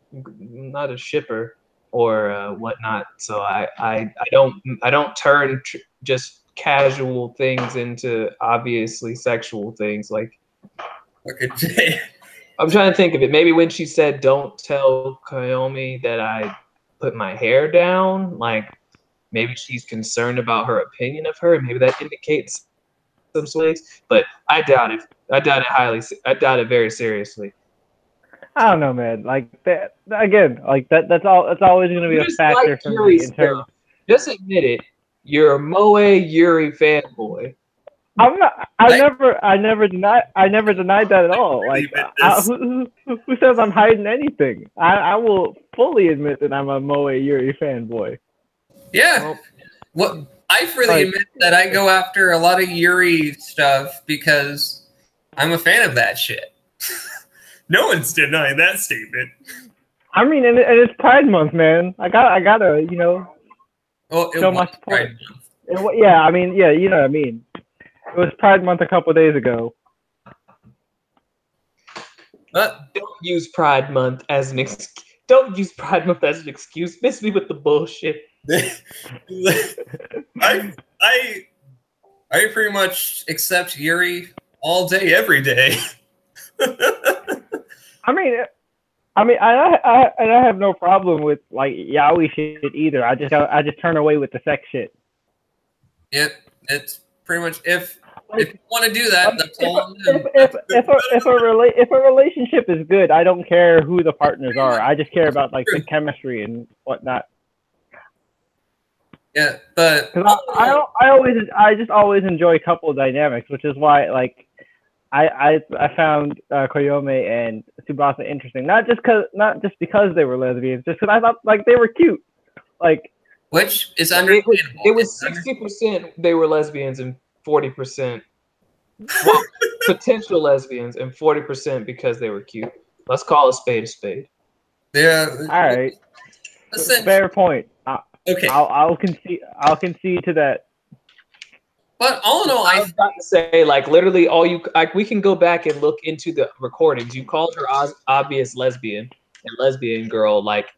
shipper or whatnot. So I don't turn just casual things into obviously sexual things. Like, Okay. I'm trying to think of it. Maybe when she said, "Don't tell Koyomi that I put my hair down," like maybe she's concerned about her opinion of her. Maybe that indicates some ways, but I doubt it. I doubt it highly. I doubt it very seriously. I don't know, man. Like that again. Like that's all. That's always going to be a factor for me in terms. Just admit it. You're a Moe Yuri fanboy. I'm not. I never denied that at all. Like, who says I'm hiding anything? I will fully admit that I'm a Moe Yuri fanboy. Yeah. Well, I freely admit that I go after a lot of Yuri stuff because I'm a fan of that shit. No one's denying that statement. I mean, and it's Pride Month, man. I gotta, you know, show my support. Yeah, I mean, yeah, you know what I mean. It was Pride Month a couple days ago. Don't use Pride Month as an excuse. Don't use Pride Month as an excuse. Miss me with the bullshit. I pretty much accept Yuri all day, every day. I mean, I have no problem with like yaoi shit either. I just turn away with the sex shit. Yep, it's pretty much if you want to do that, that's all. If a relationship is good, I don't care who the partners are. I just care about like the chemistry and whatnot. Yeah, but I just always enjoy couple dynamics, which is why like I found Koyomi and Tsubasa interesting. Not just because they were lesbians, just because I thought like they were cute. Like, which is understandable. It was 60% they were lesbians and 40% well, potential lesbians and 40% because they were cute. Let's call a spade a spade. Yeah. All right. Listen. Fair point. Okay. I'll concede to that. But all in all, I was about to say, like, literally, we can go back and look into the recordings. You called her obvious lesbian and lesbian girl, like,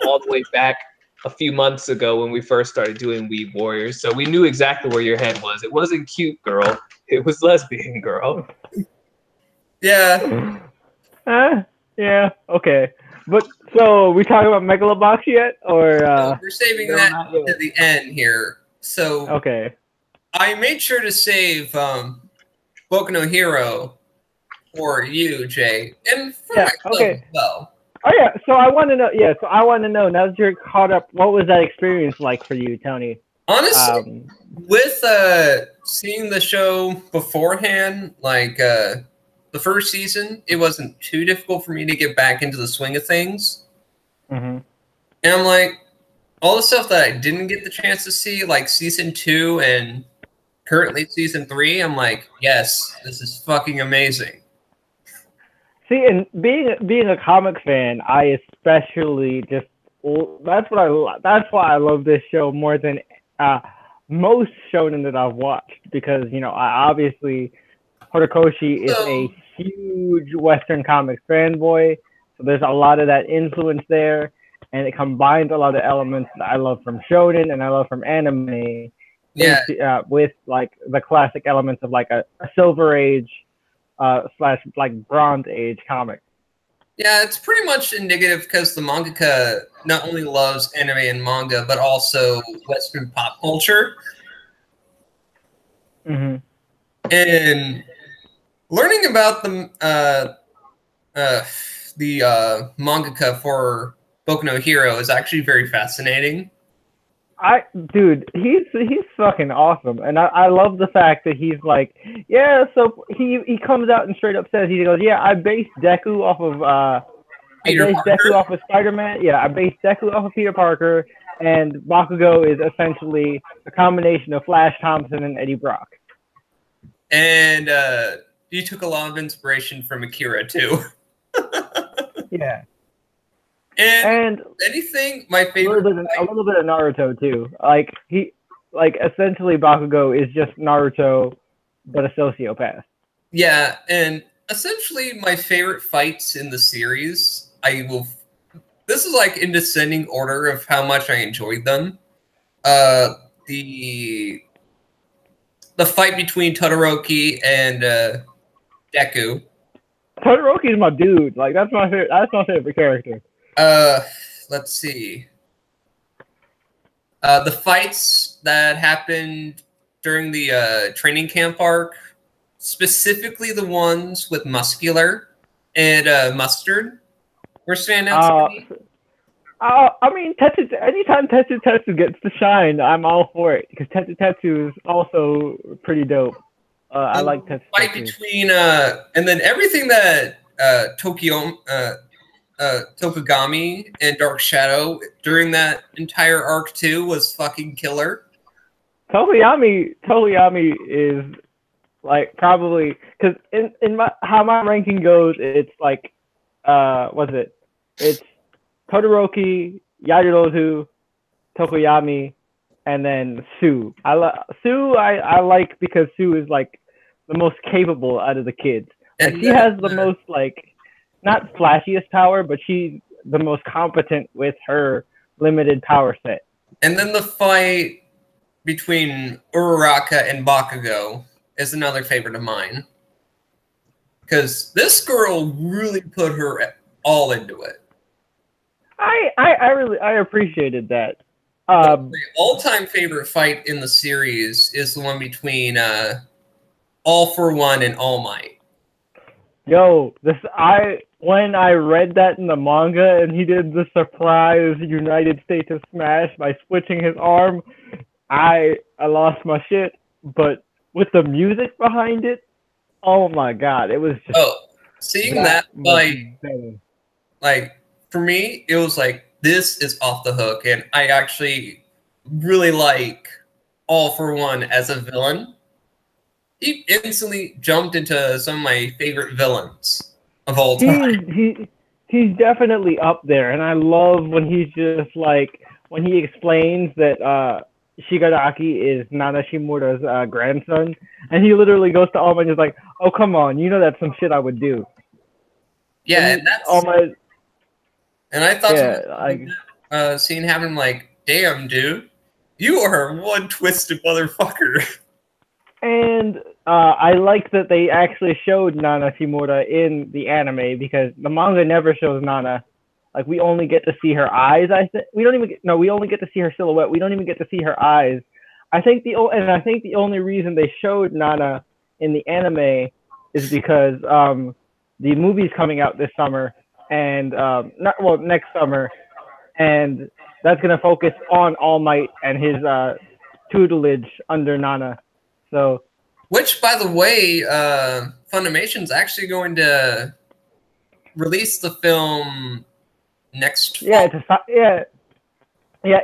all the way back a few months ago when we first started doing Weeb Warriors. So we knew exactly where your head was. It wasn't cute girl. It was lesbian girl. Yeah. Yeah. Okay. But so we talking about Megalobox yet, or we're saving that to the end here. So okay. I made sure to save Boku no Hero for you, Jay, and for myself as well. Oh yeah, so I want to know. Yeah, so I want to know now that you're caught up. What was that experience like for you, Tony? Honestly, with seeing the show beforehand, like the first season, it wasn't too difficult for me to get back into the swing of things. Mm-hmm. And I'm like, all the stuff that I didn't get the chance to see, like season 2 and currently season 3, I'm like, yes, this is fucking amazing. See, and being a comic fan, I especially just that's why I love this show more than most shonen that I've watched, because I obviously Horikoshi is a huge Western comics fanboy, so there's a lot of that influence there, and it combines a lot of elements that I love from shonen and I love from anime, with like the classic elements of like a Silver Age / like Bronze Age comic. Yeah, it's pretty much indicative because the mangaka not only loves anime and manga, but also Western pop culture. Mm-hmm. And learning about the mangaka for Boku no Hero is actually very fascinating. Dude, he's fucking awesome, and I love the fact that he's like, yeah. So he comes out and straight up says, he goes, yeah, I based Deku off of Deku off of Spider-Man. Yeah, I based Deku off of Peter Parker, and Bakugo is essentially a combination of Flash Thompson and Eddie Brock. And you took a lot of inspiration from Akira too. Yeah. And anything, my favorite. A little bit of Naruto too. Like essentially Bakugo is just Naruto, but a sociopath. Yeah, and essentially my favorite fights in the series, this is like in descending order of how much I enjoyed them. The fight between Todoroki and Deku. Todoroki is my dude. Like that's my favorite character. Let's see. The fights that happened during the training camp arc, specifically the ones with Muscular and Mustard, were standouts to me. I mean, anytime Tetsu gets to shine, I'm all for it, because Tetsu is also pretty dope. I like Tetsu. Fight between and then everything that Tokugami and Dark Shadow during that entire arc too was fucking killer. Tokuyami is like probably, because in how my ranking goes, it's like it's Todoroki, Yajirozu, Tokuyami, and then Sue. I like because Sue is like the most capable out of the kids. Like, she has the most, like, not flashiest power, but she's the most competent with her limited power set. And then the fight between Uraraka and Bakugo is another favorite of mine, because this girl really put her all into it. I appreciated that. The all-time favorite fight in the series is the one between All for One and All Might. Yo, when I read that in the manga and he did the surprise United States of Smash by switching his arm, I lost my shit. But with the music behind it, oh my god, it was just seeing that like for me, it was like, this is off the hook, and I actually really like All for One as a villain. He instantly jumped into some of my favorite villains of all time. He's definitely up there, and I love when he's just like, when he explains that Shigaraki is Nana Shimura's grandson, and he literally goes to Alma and is like, "Oh, come on, you know that's some shit I would do." Yeah, and that's Alma. And I thought, seeing him like, damn, dude, you are one twisted motherfucker. And I like that they actually showed Nana Shimura in the anime, because the manga never shows Nana. Like, we only get to see her eyes. We only get to see her silhouette. We don't even get to see her eyes. I think the only reason they showed Nana in the anime is because the movie's coming out this summer, and next summer, and that's gonna focus on All Might and his tutelage under Nana. So Which, by the way, Funimation's actually going to release the film next fall. Yeah,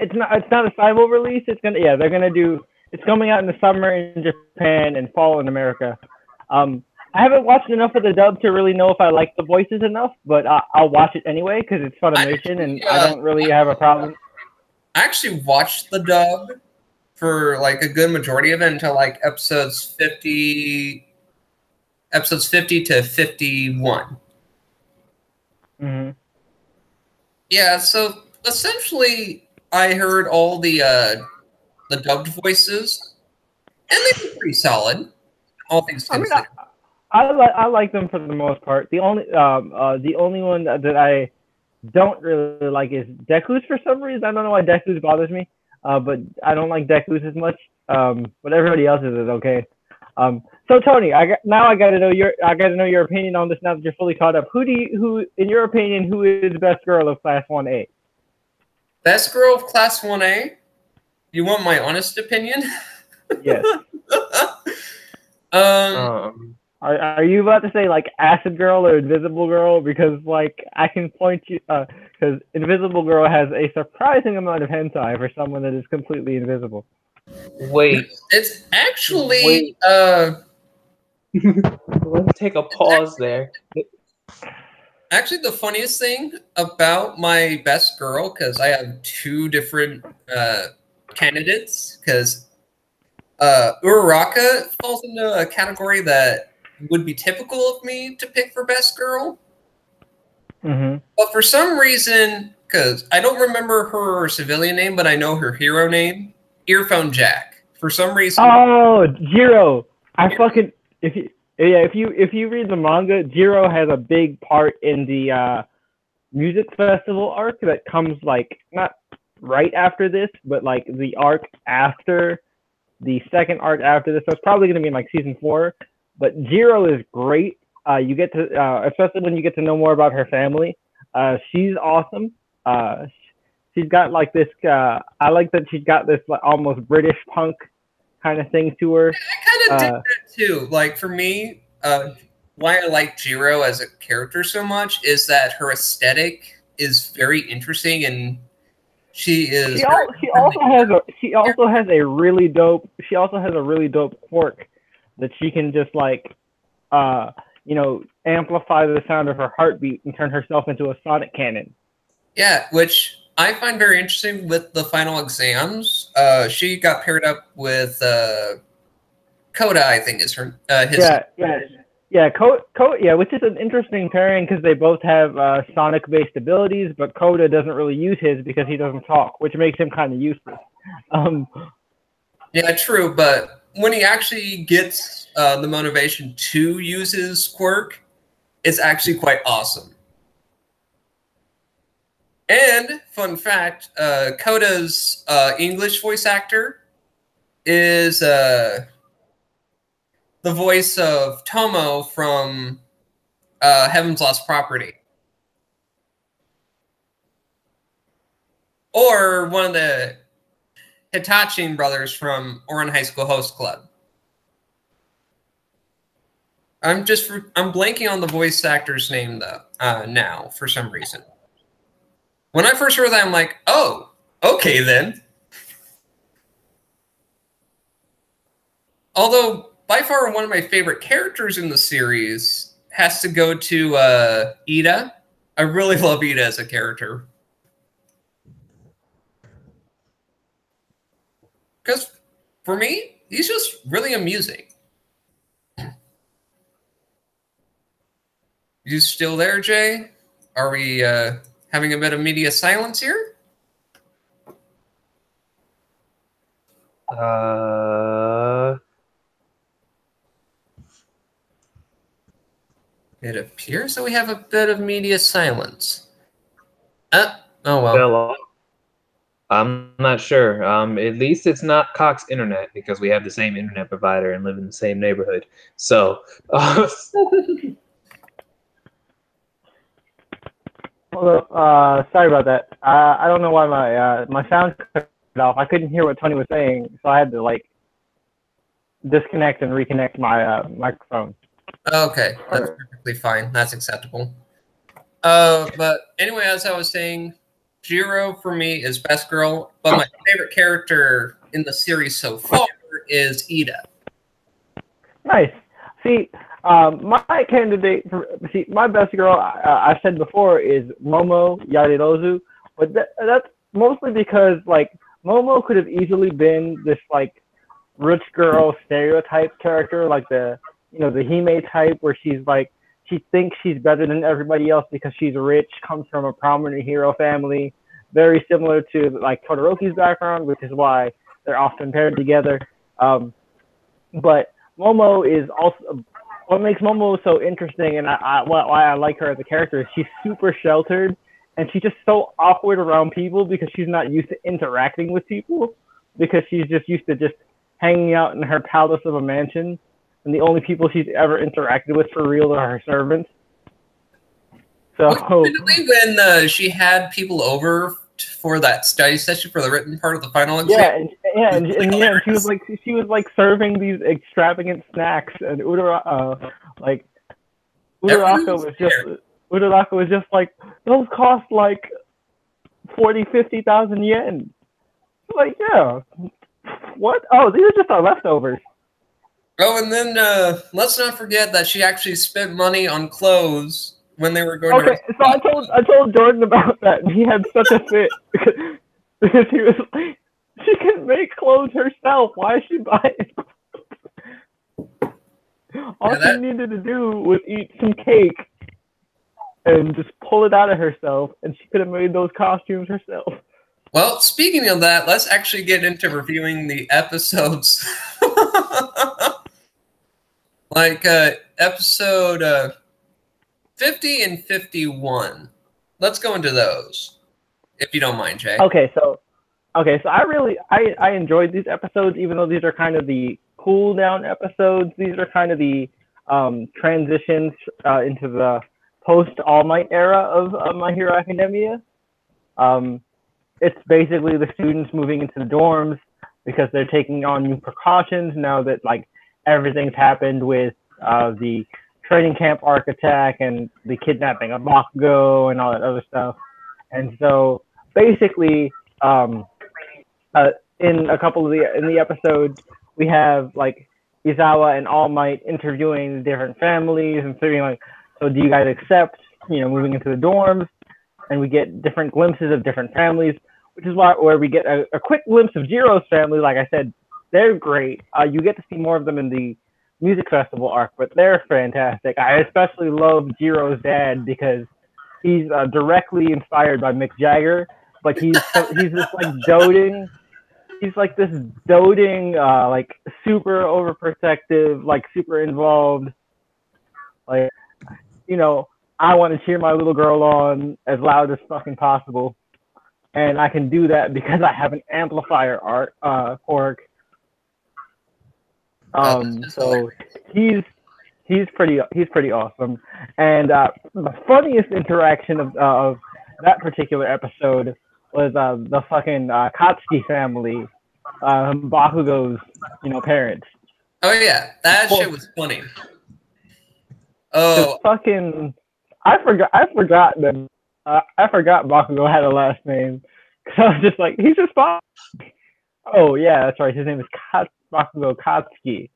it's not a simul release. They're gonna do. It's coming out in the summer in Japan and fall in America. I haven't watched enough of the dub to really know if I like the voices enough, but I'll watch it anyway because it's Funimation and I don't really have a problem. I actually watched the dub for like a good majority of it until like episodes 50 to 51. Mm-hmm. Yeah, so essentially I heard all the dubbed voices, and they were pretty solid, all things considered. I like them for the most part. The only one that I don't really like is Deku's for some reason. I don't know why Deku's bothers me, but I don't like Deku's as much. But everybody else's is okay. So Tony, I got to know your opinion on this now that you're fully caught up. Who in your opinion, who is the best girl of Class 1A? Best girl of Class 1A? You want my honest opinion? Yes. Are you about to say like Acid Girl or Invisible Girl? Because like I can point you because Invisible Girl has a surprising amount of hentai for someone that is completely invisible. Wait, it's actually let's take a pause there. Actually, the funniest thing about my best girl, because I have two different candidates, because Uraraka falls into a category that would be typical of me to pick for best girl. Mm-hmm. But for some reason, because I don't remember her civilian name, but I know her hero name, Earphone Jack. For some reason. Oh, Jiro! If you read the manga, Jiro has a big part in the music festival arc that comes like not right after this, but like the arc after the second arc after this. So it's probably going to be in like season 4. But Jiro is great. You get to, especially when you get to know more about her family. She's awesome. She's got like this. I like that she's got this like almost British punk kind of thing to her. I kind of did that too. Like for me, why I like Jiro as a character so much is that her aesthetic is very interesting, and she is. She also has a really dope quirk that she can just like, amplify the sound of her heartbeat and turn herself into a sonic cannon. Yeah, which I find very interesting with the final exams. She got paired up with Coda, I think is her. Which is an interesting pairing because they both have sonic-based abilities, but Coda doesn't really use his because he doesn't talk, which makes him kind of useless. Yeah, true, but when he actually gets the motivation to use his quirk, it's actually quite awesome. And, fun fact, Coda's English voice actor is the voice of Tomo from Heaven's Lost Property. Or one of the Hitachin brothers from Ouran High School Host Club. I'm blanking on the voice actor's name though now for some reason. When I first heard that, I'm like, oh, okay then. Although by far one of my favorite characters in the series has to go to Ida. I really love Ida as a character. Because for me, he's just really amusing. You still there, Jay? Are we having a bit of media silence here? It appears that we have a bit of media silence. Oh well. I'm not sure. At least it's not Cox Internet because we have the same internet provider and live in the same neighborhood. So, sorry about that. I don't know why my sound cut off. I couldn't hear what Tony was saying, so I had to like disconnect and reconnect my microphone. Okay, that's perfectly fine. That's acceptable. But anyway, as I was saying, Jiro for me is best girl, but my favorite character in the series so far is Ida. Nice. See, my candidate for my best girl, I said before, is Momo Yadirozu, but that's mostly because like Momo could have easily been this like rich girl stereotype character, like the Hime type, where she's like she thinks she's better than everybody else because she's rich, comes from a prominent hero family, very similar to like Todoroki's background, which is why they're often paired together. But Momo is also what makes Momo so interesting, and why I like her as a character is she's super sheltered, and she's just so awkward around people because she's not used to interacting with people, because she's just used to just hanging out in her palace of a mansion, and the only people she's ever interacted with for real are her servants. So when she had people over for that study session for the written part of the final exam. And she was like serving these extravagant snacks, and Uraraka was just like, those cost like 40,000-50,000 yen. Like, yeah, what? Oh, these are just our leftovers. Oh, and then let's not forget that she actually spent money on clothes when they were going. Okay, so I told Jordan about that, and he had such a fit because he was like, she can make clothes herself. Why is she buying? All she needed to do was eat some cake and just pull it out of herself, and she could have made those costumes herself. Well, speaking of that, let's actually get into reviewing the episodes. Like episode 50 and 51. Let's go into those, if you don't mind, Jay. Okay, so I enjoyed these episodes, even though these are kind of the cool down episodes. These are kind of the transitions into the post All Might era of My Hero Academia. It's basically the students moving into the dorms because they're taking on new precautions now that like everything's happened with the training camp arc attack and the kidnapping of Bakugo and all that other stuff. And so basically, in a couple of the episodes, we have like Izawa and All Might interviewing the different families and saying like, so do you guys accept, moving into the dorms? And we get different glimpses of different families, which is where we get a quick glimpse of Jiro's family. Like I said, they're great. You get to see more of them in the music festival arc, but they're fantastic. I especially love Jiro's dad because he's directly inspired by Mick Jagger, but he's just like doting. He's like this doting, like super overprotective, like super involved. Like, I want to cheer my little girl on as loud as fucking possible, and I can do that because I have an amplifier org. So he's pretty awesome. And the funniest interaction of that particular episode was the fucking Katsuki family, Bakugo's parents. Oh yeah, that shit was funny. Oh, fucking I forgot them. I forgot Bakugo had a last name. Cause I was just like, he's just Bakugo. Oh yeah, that's right. His name is Bakugo Katsuki.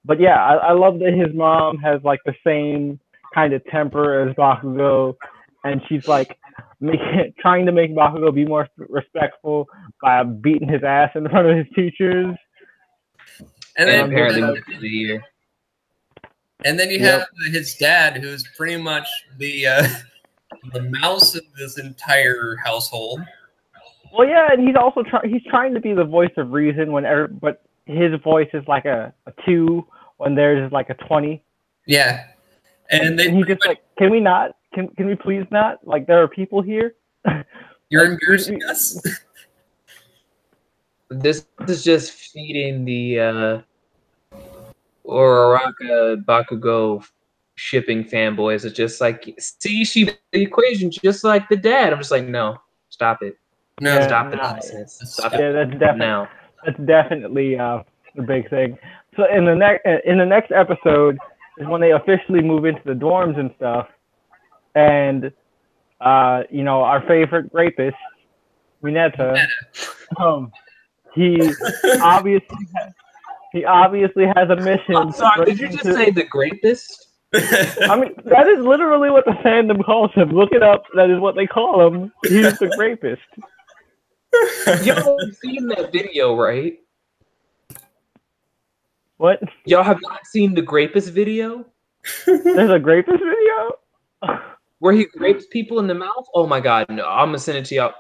But yeah, I love that his mom has like the same kind of temper as Bakugo, and she's like trying to make Bakugo be more respectful by beating his ass in front of his teachers. And then apparently within the year. And then you have his dad, who's pretty much the mouse of this entire household. Well, yeah, and he's also trying to be the voice of reason but his voice is like a 2 when theirs is like a 20. Yeah, and he's just like, can we not? Can we please not? Like, there are people here. You're embarrassing us. This is just feeding the Uraraka Bakugo shipping fanboys. It's just like, see, the equation just like the dad. I'm just like, no, stop it. No, stop the nonsense. Stop it. That's definitely now. That's definitely the big thing. So in the next episode is when they officially move into the dorms and stuff, and you know, our favorite rapist, Mineta, he obviously has a mission. I'm sorry, did you just say the greatest? I mean, that is literally what the fandom calls him. Look it up. That is what they call him. He's the rapist. Y'all have seen that video, right? What? Y'all have not seen the Grapist video? There's a rapist video? Where he rapes people in the mouth? Oh my god, no. I'm gonna send it to y'all.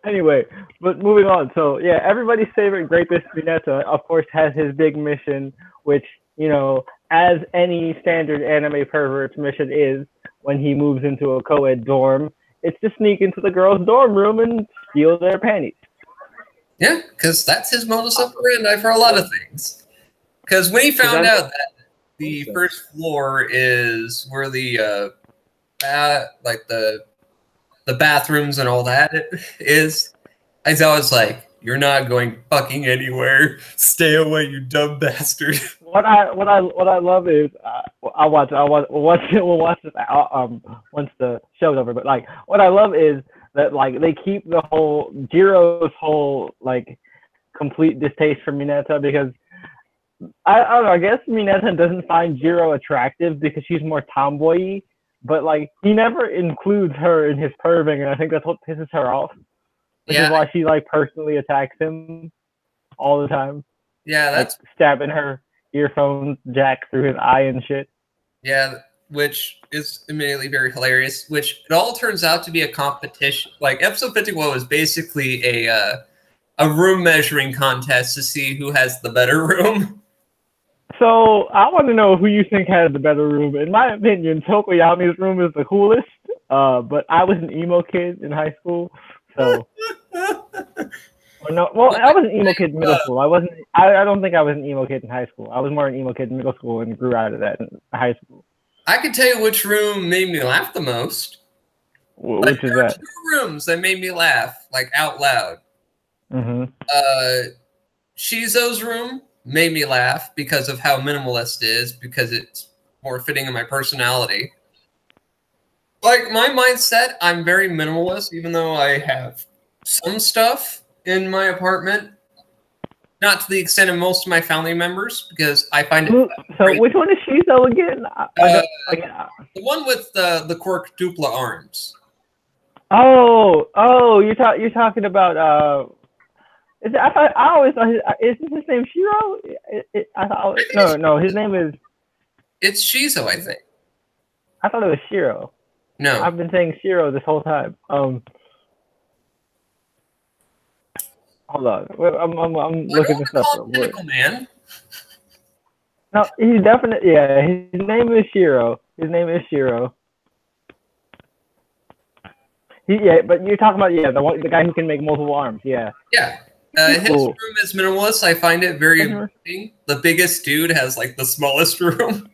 Anyway, but moving on. So yeah, everybody's favorite rapist, Mineta, of course, has his big mission, which, you know, as any standard anime pervert's mission is when he moves into a co-ed dorm, it's to sneak into the girls' dorm room and steal their panties. Yeah, because that's his modus operandi for a lot of things. Because when he found out that the first floor is where the the bathrooms and all that is, I was like, "You're not going fucking anywhere. Stay away, you dumb bastard." What I love is we'll watch this once the show's over. But like, what I love is that like they keep the whole Jiro's whole like complete distaste for Mineta, because I don't know, I guess Mineta doesn't find Jiro attractive because she's more tomboy-y, but like he never includes her in his perving, and I think that's what pisses her off. Which is why she like personally attacks him all the time. Yeah, that's like, stabbing her earphone jack through his eye and shit. Yeah, which is immediately very hilarious. Which it all turns out to be a competition. Like episode 51 was basically a room measuring contest to see who has the better room. So I want to know who you think has the better room. In my opinion, Tokoyami's room is the coolest. But I was an emo kid in high school, so. No, well, I was an emo kid in middle school. I don't think I was an emo kid in high school. I was more an emo kid in middle school and grew out of that in high school. I can tell you which room made me laugh the most. Which is that? 2 rooms that made me laugh, like out loud. Mm-hmm. Shizo's room made me laugh because of how minimalist it is, because it's more fitting in my personality. Like my mindset, I'm very minimalist, even though I have some stuff in my apartment, not to the extent of most of my family members, because I find it. So which one is Shizo again? The one with the quadrupla arms. Oh, you're talking about I always thought isn't his name Shiro? No, his name is. It's Shizo, I think. I thought it was Shiro. No, I've been saying Shiro this whole time. Hold on, I'm looking this up. Pinnacle Man. No, he's definitely his name is Shiro. But you're talking about the guy who can make multiple arms. Yeah. Yeah. His room is minimalist. I find it very interesting. The biggest dude has like the smallest room.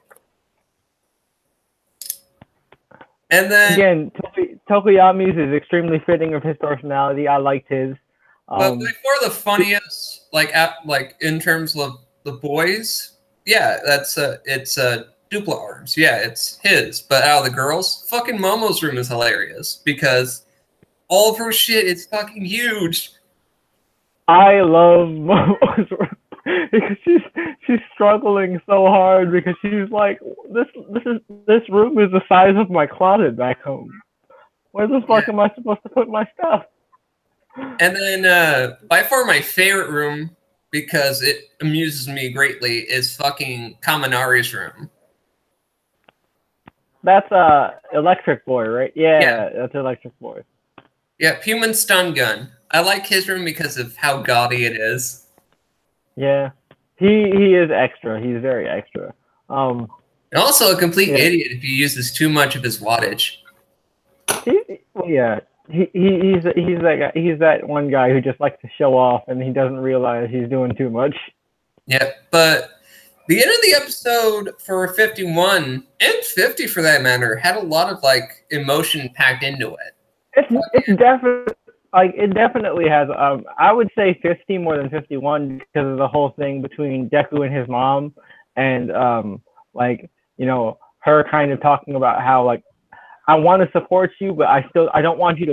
And then again, Tokoyami's is extremely fitting of his personality. I liked his. But by far the funniest, like in terms of the boys, it's dupla arms. Yeah, it's his. But out of the girls, fucking Momo's room is hilarious because all of her shit is fucking huge. I love Momo's room because she's struggling so hard because she's like, this room is the size of my closet back home. Where the fuck am I supposed to put my stuff? And then by far my favorite room, because it amuses me greatly, is fucking Kaminari's room. That's Electric Boy, right? Yeah, that's Electric Boy. Yeah, Human Stun Gun. I like his room because of how gaudy it is. Yeah, he is extra. He's very extra. And also a complete idiot if he uses too much of his wattage. He's that guy. He's that one guy who just likes to show off, and he doesn't realize he's doing too much. Yeah, but the end of the episode for 51 and 50 for that matter had a lot of like emotion packed into it. It's definitely like it definitely has. I would say 50 more than 51 because of the whole thing between Deku and his mom, and like her kind of talking about how like I want to support you, but I don't want you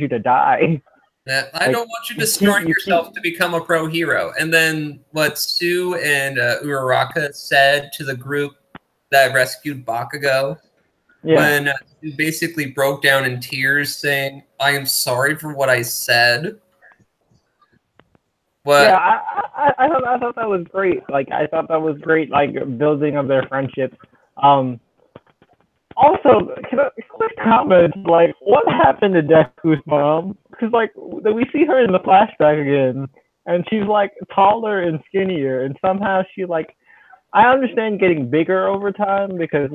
to die. Yeah, I Like, don't want you destroying yourself to become a pro hero. And then what Sue and Uraraka said to the group that rescued Bakugo, when Sue basically broke down in tears saying, I am sorry for what I said. What? Yeah, I thought that was great. Like I thought that was great, like building of their friendship. Also, quick comment, like, what happened to Deku's mom? Because, like, we see her in the flashback again, and she's, like, taller and skinnier, and somehow she, like, I understand getting bigger over time because,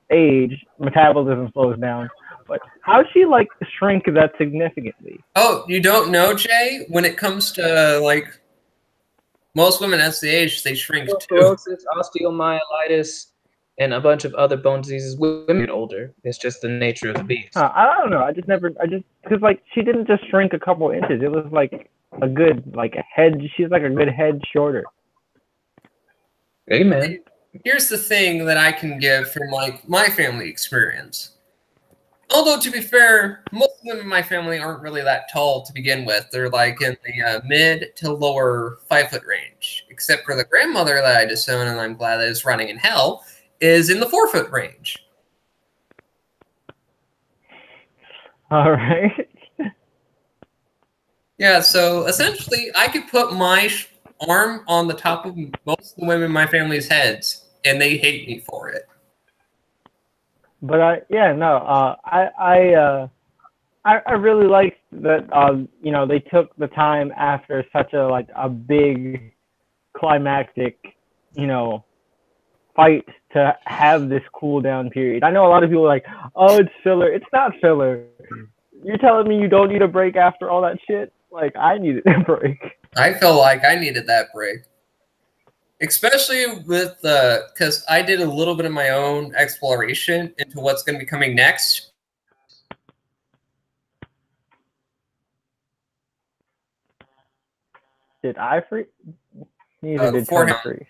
age, metabolism slows down, but how'd she, like, shrink that significantly? Oh, you don't know, Jay? When it comes to, like, most women as they age, they shrink too. Osteoporosis, osteomyelitis, and a bunch of other bone diseases. Women get older. It's just the nature of the beast. I don't know. Because, like, she didn't just shrink a couple inches. It was, like, a good, like, a head. She's, like, a good head shorter. Amen. Here's the thing that I can give from, like, my family experience. Although, to be fair, most women in my family aren't really that tall to begin with. They're, like, in the mid to lower 5-foot range. Except for the grandmother that I disown, and I'm glad that is running in hell, is in the 4-foot range. All right. Yeah, so essentially, I could put my arm on the top of most of the women in my family's heads, and they hate me for it. But I really liked that. They took the time after such a big climactic, fight to have this cool down period. I know a lot of people are like, oh, it's filler. It's not filler. You're telling me you don't need a break after all that shit? Like, I needed a break. I feel like I needed that break. Especially with because I did a little bit of my own exploration into what's going to be coming next. Did I freeze? Neither did Tony freeze.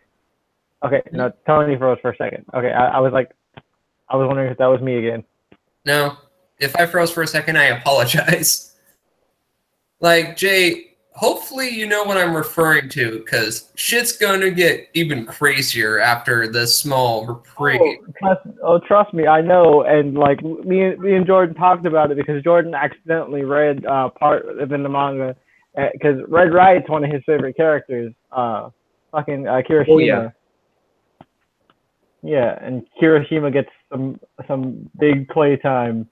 Okay, no, Tony froze for a second. Okay, I was wondering if that was me again. No, if I froze for a second, I apologize. Like, Jay, hopefully you know what I'm referring to, because shit's going to get even crazier after this small reprieve. Trust me, I know. And, like, me and Jordan talked about it because Jordan accidentally read part of in the manga, because Red Right's one of his favorite characters, Kirishima. Oh, yeah. Yeah, and Kirishima gets some big playtime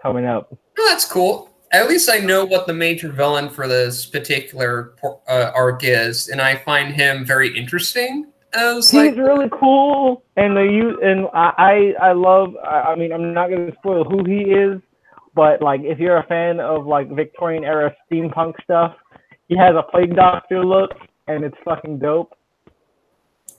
coming up. Oh, that's cool. At least I know what the major villain for this particular arc is, and I find him very interesting. He's really cool, and I love. I mean, I'm not gonna spoil who he is, but like, if you're a fan of like Victorian era steampunk stuff, he has a plague doctor look, and it's fucking dope.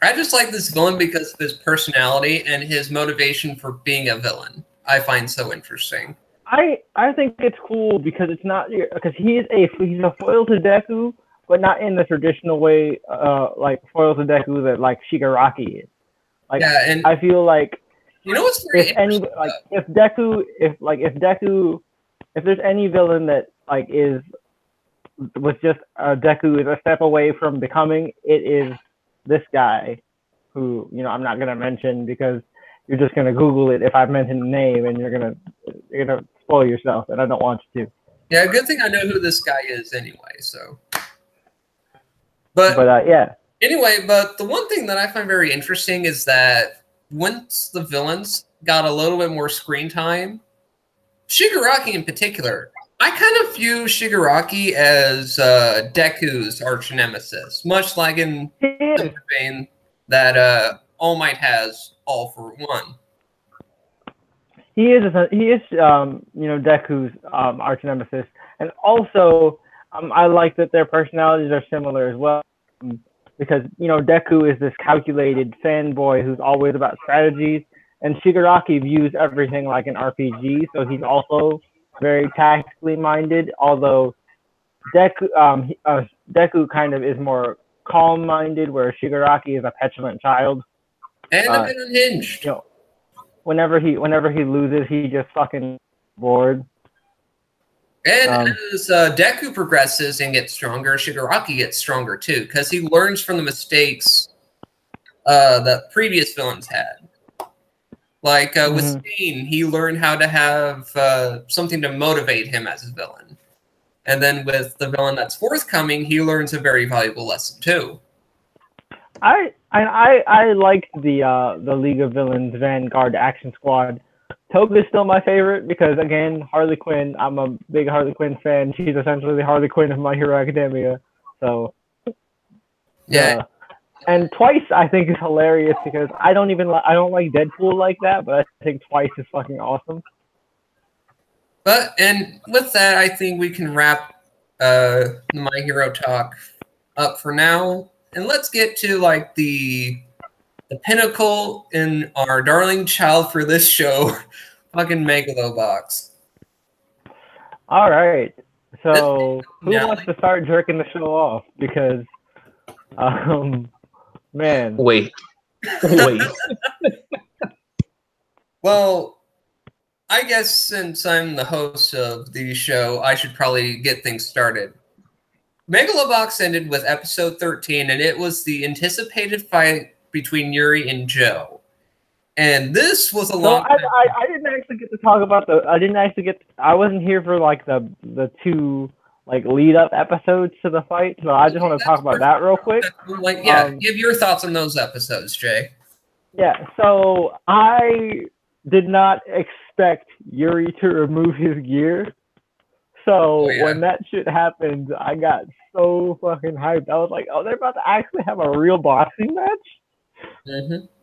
I just like this villain because of his personality and his motivation for being a villain. I find so interesting. I think it's cool because it's not because he's a foil to Deku, but not in the traditional way, like foil to Deku that like Shigaraki is. Like, yeah, and I feel like what's if there's any villain that like was just Deku is a step away from becoming, it is this guy, who I'm not gonna mention because you're just gonna Google it if I mention the name, and you're gonna spoil yourself, and I don't want you to. Yeah, good thing I know who this guy is anyway. So, but yeah. Anyway, but the one thing that I find very interesting is that once the villains got a little bit more screen time, Shigaraki in particular, I kind of view Shigaraki as Deku's arch nemesis, much like in the vein that All Might has All for One. He is Deku's arch nemesis, and also I like that their personalities are similar as well, because Deku is this calculated fanboy who's always about strategies, and Shigaraki views everything like an RPG, so he's also very tactically minded. Although Deku kind of is more calm minded, where Shigaraki is a petulant child. And a bit unhinged. You know, whenever he loses, he just fucking bored. And as Deku progresses and gets stronger, Shigaraki gets stronger too, because he learns from the mistakes that previous villains had. Like with Stain, he learned how to have something to motivate him as a villain. And then with the villain that's forthcoming, he learns a very valuable lesson too. I liked the League of Villains Vanguard Action Squad. Toga is still my favorite because, again, Harley Quinn. I'm a big Harley Quinn fan. She's essentially the Harley Quinn of My Hero Academia. So yeah. And Twice I think is hilarious because I don't like Deadpool like that, but I think Twice is fucking awesome. And with that, I think we can wrap My Hero talk up for now, and let's get to like the pinnacle in our darling child for this show, fucking Megalobox. All right, so who wants to start jerking the show off? Because, man, wait. Well, I guess since I'm the host of the show, I should probably get things started. Megalobox ended with episode 13, and it was the anticipated fight between Yuri and Joe. And this was a long time. I didn't actually get to talk about I wasn't here for like the two like lead up episodes to the fight, so I just want to talk about that real quick. Like, give your thoughts on those episodes, Jay. Yeah, so I did not expect Yuri to remove his gear. So when that shit happened, I got so fucking hyped. I was like, oh, they're about to actually have a real boxing match?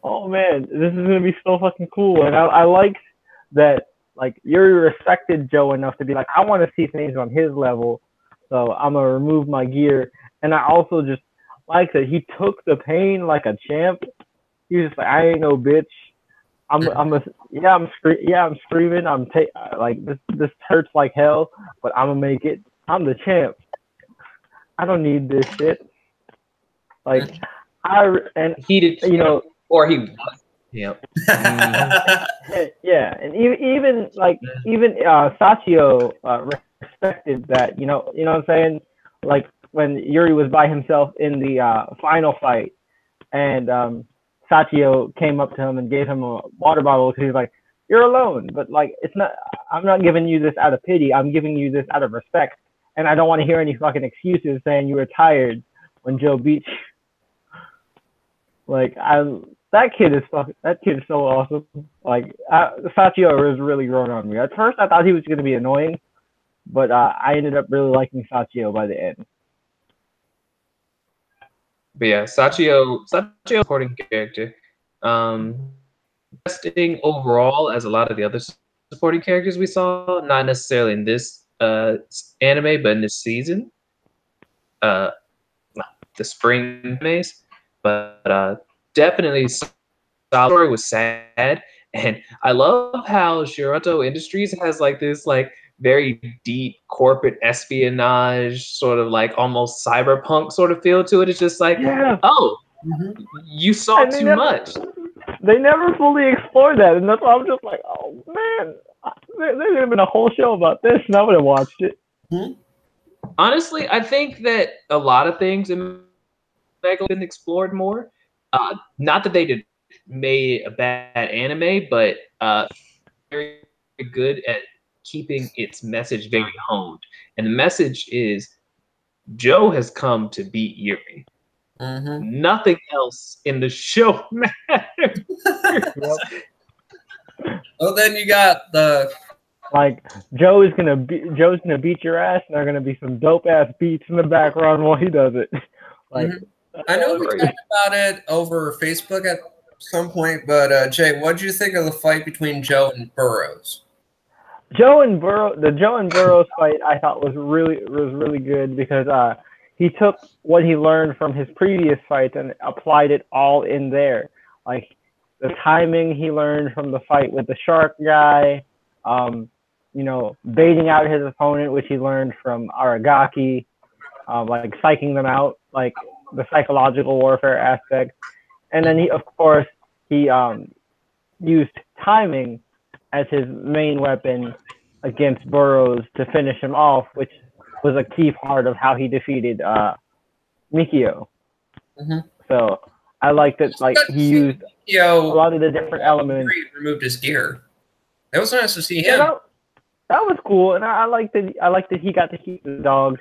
Oh, man, this is going to be so fucking cool. And I liked that, like, Yuri respected Joe enough to be like, I want to see things on his level, so I'm going to remove my gear. And I also just like that he took the pain like a champ. He was just like, I ain't no bitch. I'm screaming. Like this hurts like hell, but I'm gonna make it. I'm the champ. I don't need this shit. Like He did, you know, or he was. Yep. Yeah, and even Sachio respected that. You know what I'm saying? Like when Yuri was by himself in the final fight, and Sachio came up to him and gave him a water bottle because he's like, "You're alone," but like, it's not. I'm not giving you this out of pity. I'm giving you this out of respect, and I don't want to hear any fucking excuses saying you were tired when Joe beat you. Like, that kid is so awesome. Like, Sachio has really grown on me. At first, I thought he was gonna be annoying, but I ended up really liking Sachio by the end. But yeah, Sachio, supporting character. Interesting overall as a lot of the other supporting characters we saw, not necessarily in this anime, but in this season. The spring animes. But definitely story was sad. And I love how Shiroto Industries has like this like very deep corporate espionage, sort of like almost cyberpunk sort of feel to it. It's just like, you saw too much. They never fully explored that, and that's why I'm just like, oh man, there could have been a whole show about this, and I would have watched it. Honestly, I think that a lot of things in Mega have been explored more. Not that they made a bad anime, but very good at keeping its message very honed. And the message is Joe has come to beat Yuri. Nothing else in the show matters. Well, then you got the like Joe's gonna beat your ass, and there are gonna be some dope ass beats in the background while he does it. Like, I know we talked about it over Facebook at some point, but Jay, what did you think of the fight between Joe and Burroughs? The Joe and Burroughs fight I thought was really good because he took what he learned from his previous fights and applied it all in there. Like the timing he learned from the fight with the shark guy, baiting out his opponent, which he learned from Aragaki, like psyching them out, like the psychological warfare aspect. And then of course, he used timing as his main weapon against Burroughs to finish him off, which was a key part of how he defeated Mikio. Mm-hmm. So I like that, like he used a lot of the different elements. He removed his gear. It was nice to see him. Yeah, that was cool, and I like that. I like that he got to keep the dog.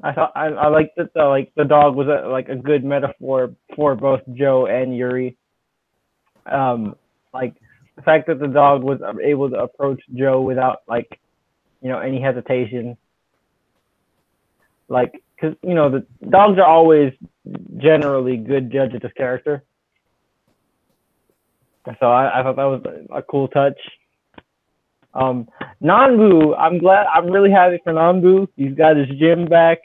I like that the dog was a good metaphor for both Joe and Yuri. Like the fact that the dog was able to approach Joe without any hesitation. Like, because the dogs are always generally good judges of character. So I thought that was a cool touch. Nanbu, I'm really happy for Nanbu. He's got his gym back.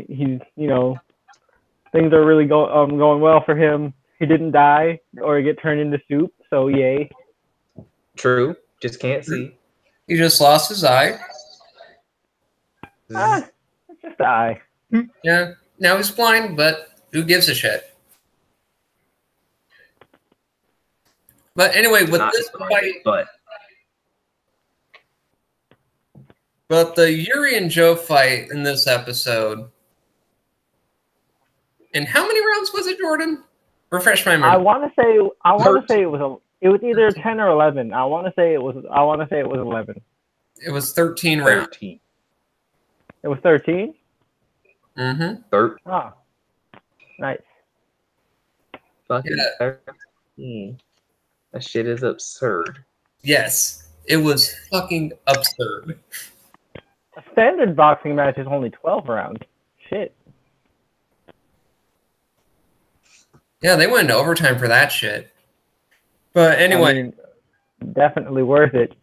He's things are really going well for him. He didn't die or get turned into soup, so yay. True. Just can't see. He just lost his eye. It's just the eye. Yeah. Now he's blind, but who gives a shit? But anyway, with this fight, but the Yuri and Joe fight in this episode, and how many rounds was it, Jordan? Refresh my memory. I want to say it was either 10 or 11. I want to say it was 11. It was 13 rounds. 13. It was 13? Mm-hmm. 13. Oh. Nice. Fucking 13. That shit is absurd. Yes. It was fucking absurd. A standard boxing match is only 12 rounds. Shit. Yeah, they went into overtime for that shit. But anyway. Definitely worth it.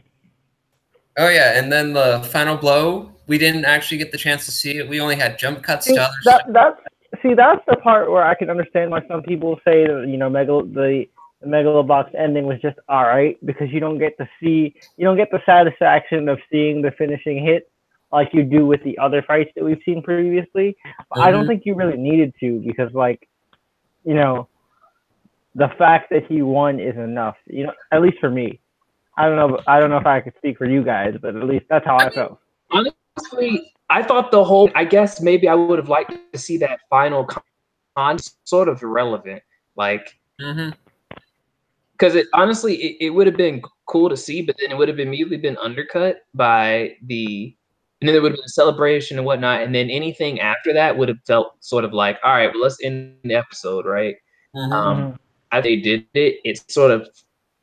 Oh, yeah. And then the final blow, we didn't actually get the chance to see it. We only had jump cuts to other stuff. That's the part where I can understand why some people say that, the Megalobox ending was just all right, because you don't get the satisfaction of seeing the finishing hit like you do with the other fights that we've seen previously. Mm-hmm. I don't think you really needed to, because the fact that he won is enough. At least for me. I don't know if I could speak for you guys, but at least that's how I felt. Honestly, I thought I guess maybe I would have liked to see that final con sort of irrelevant, like. Mm-hmm. Because it would have been cool to see, but then it would have immediately been undercut by and then there would have been a celebration and whatnot, and then anything after that would have felt sort of like, all right, well, let's end the episode, right? Mm-hmm. As they did it, it sort of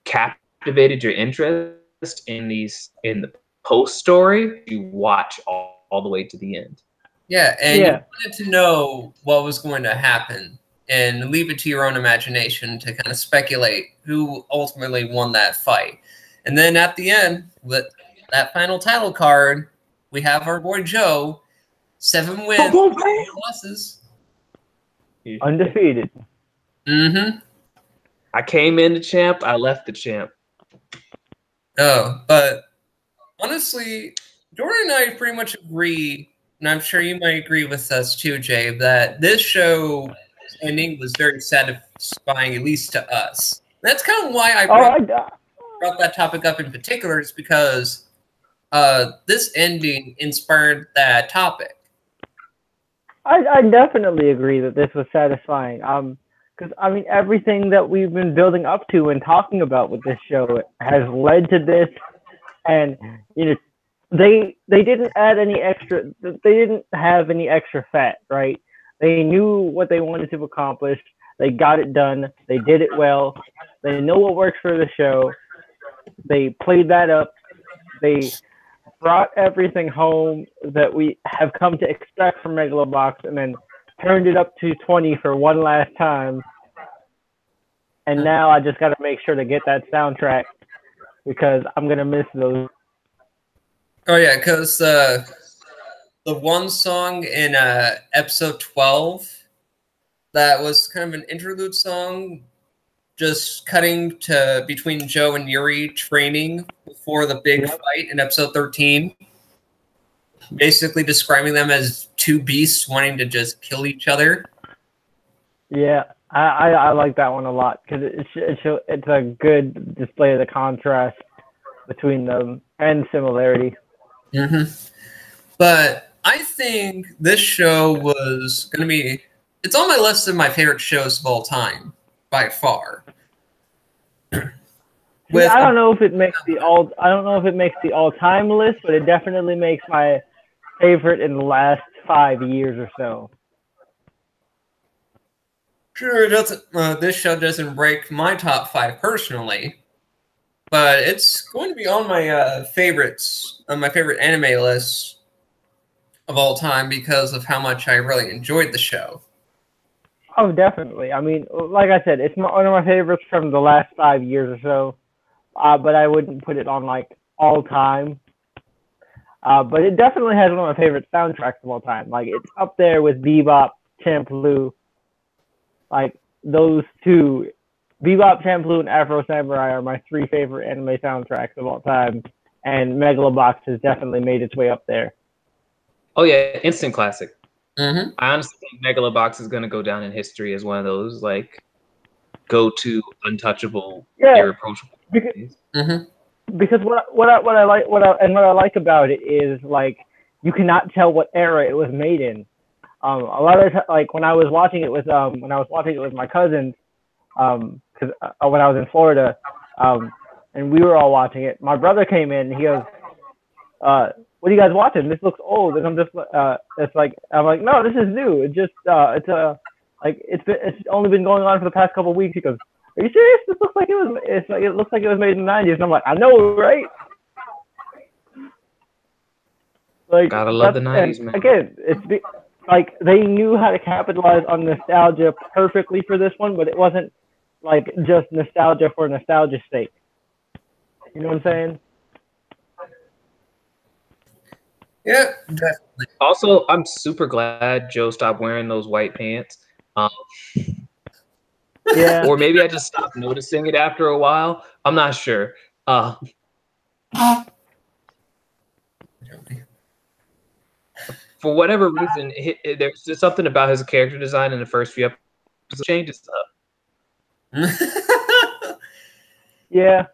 captivated your interest in the post story. You watch all the way to the end. Yeah, and you wanted to know what was going to happen. And leave it to your own imagination to kind of speculate who ultimately won that fight. And then at the end, with that final title card, we have our boy Joe, 7 wins, 4 losses. Undefeated. Mm-hmm. I came in the champ, I left the champ. Oh, but honestly, Jordan and I pretty much agree, and I'm sure you might agree with us too, Jay, that this show ending was very satisfying, at least to us. That's kind of why I brought that topic up in particular, is because this ending inspired that topic. I definitely agree that this was satisfying. Because everything that we've been building up to and talking about with this show has led to this, and they didn't add any extra. They didn't have any extra fat, right? They knew what they wanted to accomplish. They got it done. They did it well. They know what works for the show. They played that up. They brought everything home that we have come to expect from Megalobox, and then turned it up to 20 for one last time. And now I just got to make sure to get that soundtrack, because I'm going to miss those. Oh, yeah, because the one song in episode 12 that was kind of an interlude song just cutting to between Joe and Yuri training before the big fight in episode 13. Basically describing them as two beasts wanting to just kill each other. Yeah, I like that one a lot because it's a good display of the contrast between them and similarity. But I think this show was going to be... It's on my list of my favorite shows of all time, by far. I don't know if it makes the all-time list, but it definitely makes my favorite in the last 5 years or so. Sure, it doesn't. This show doesn't break my top 5 personally, but it's going to be on my favorites, on my favorite anime list of all time because of how much I really enjoyed the show. Oh, definitely. I mean, like I said, it's one of my favorites from the last 5 years or so, but I wouldn't put it on like all time. But it definitely has one of my favorite soundtracks of all time. Like it's up there with Bebop, Champloo. Like those two, Bebop, Champloo, and Afro Samurai are my 3 favorite anime soundtracks of all time, and Megalobox has definitely made its way up there. Oh yeah, instant classic. I honestly think Megalobox is gonna go down in history as one of those like go-to untouchable, irreproachable. Because what I like about it is like you cannot tell what era it was made in. A lot of like when I was watching it with my cousins, because when I was in Florida, and we were all watching it. My brother came in and he goes, "What are you guys watching? This looks old." And I'm just I'm like, "No, this is new. It's only been going on for the past couple of weeks." He goes, "Are you serious? This looks like it looks like it was made in the 90s." And I'm like, "I know, right?" Like, gotta love the 90s, man. Again, like they knew how to capitalize on nostalgia perfectly for this one, but it wasn't like just nostalgia for nostalgia's sake. You know what I'm saying? Yeah, definitely. Also, I'm super glad Joe stopped wearing those white pants. Yeah. Or maybe I just stopped noticing it after a while. I'm not sure. For whatever reason, there's just something about his character design in the first few episodes changes stuff. Yeah.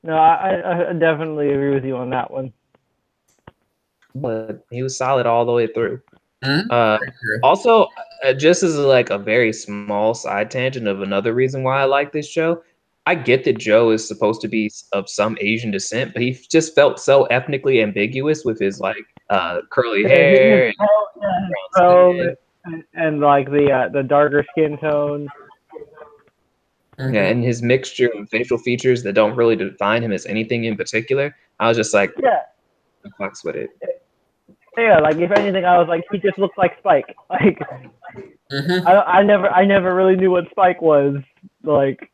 No, I definitely agree with you on that one. But he was solid all the way through. Also, just as like a very small side tangent of another reason why I like this show, I get that Joe is supposed to be of some Asian descent, but he just felt so ethnically ambiguous with his like curly hair and like the darker skin tone. Yeah, and his mixture of facial features that don't really define him as anything in particular. I was just like, the fucks with it. Yeah, like if anything, I was like, he just looks like Spike. Like, I never really knew what Spike was, like,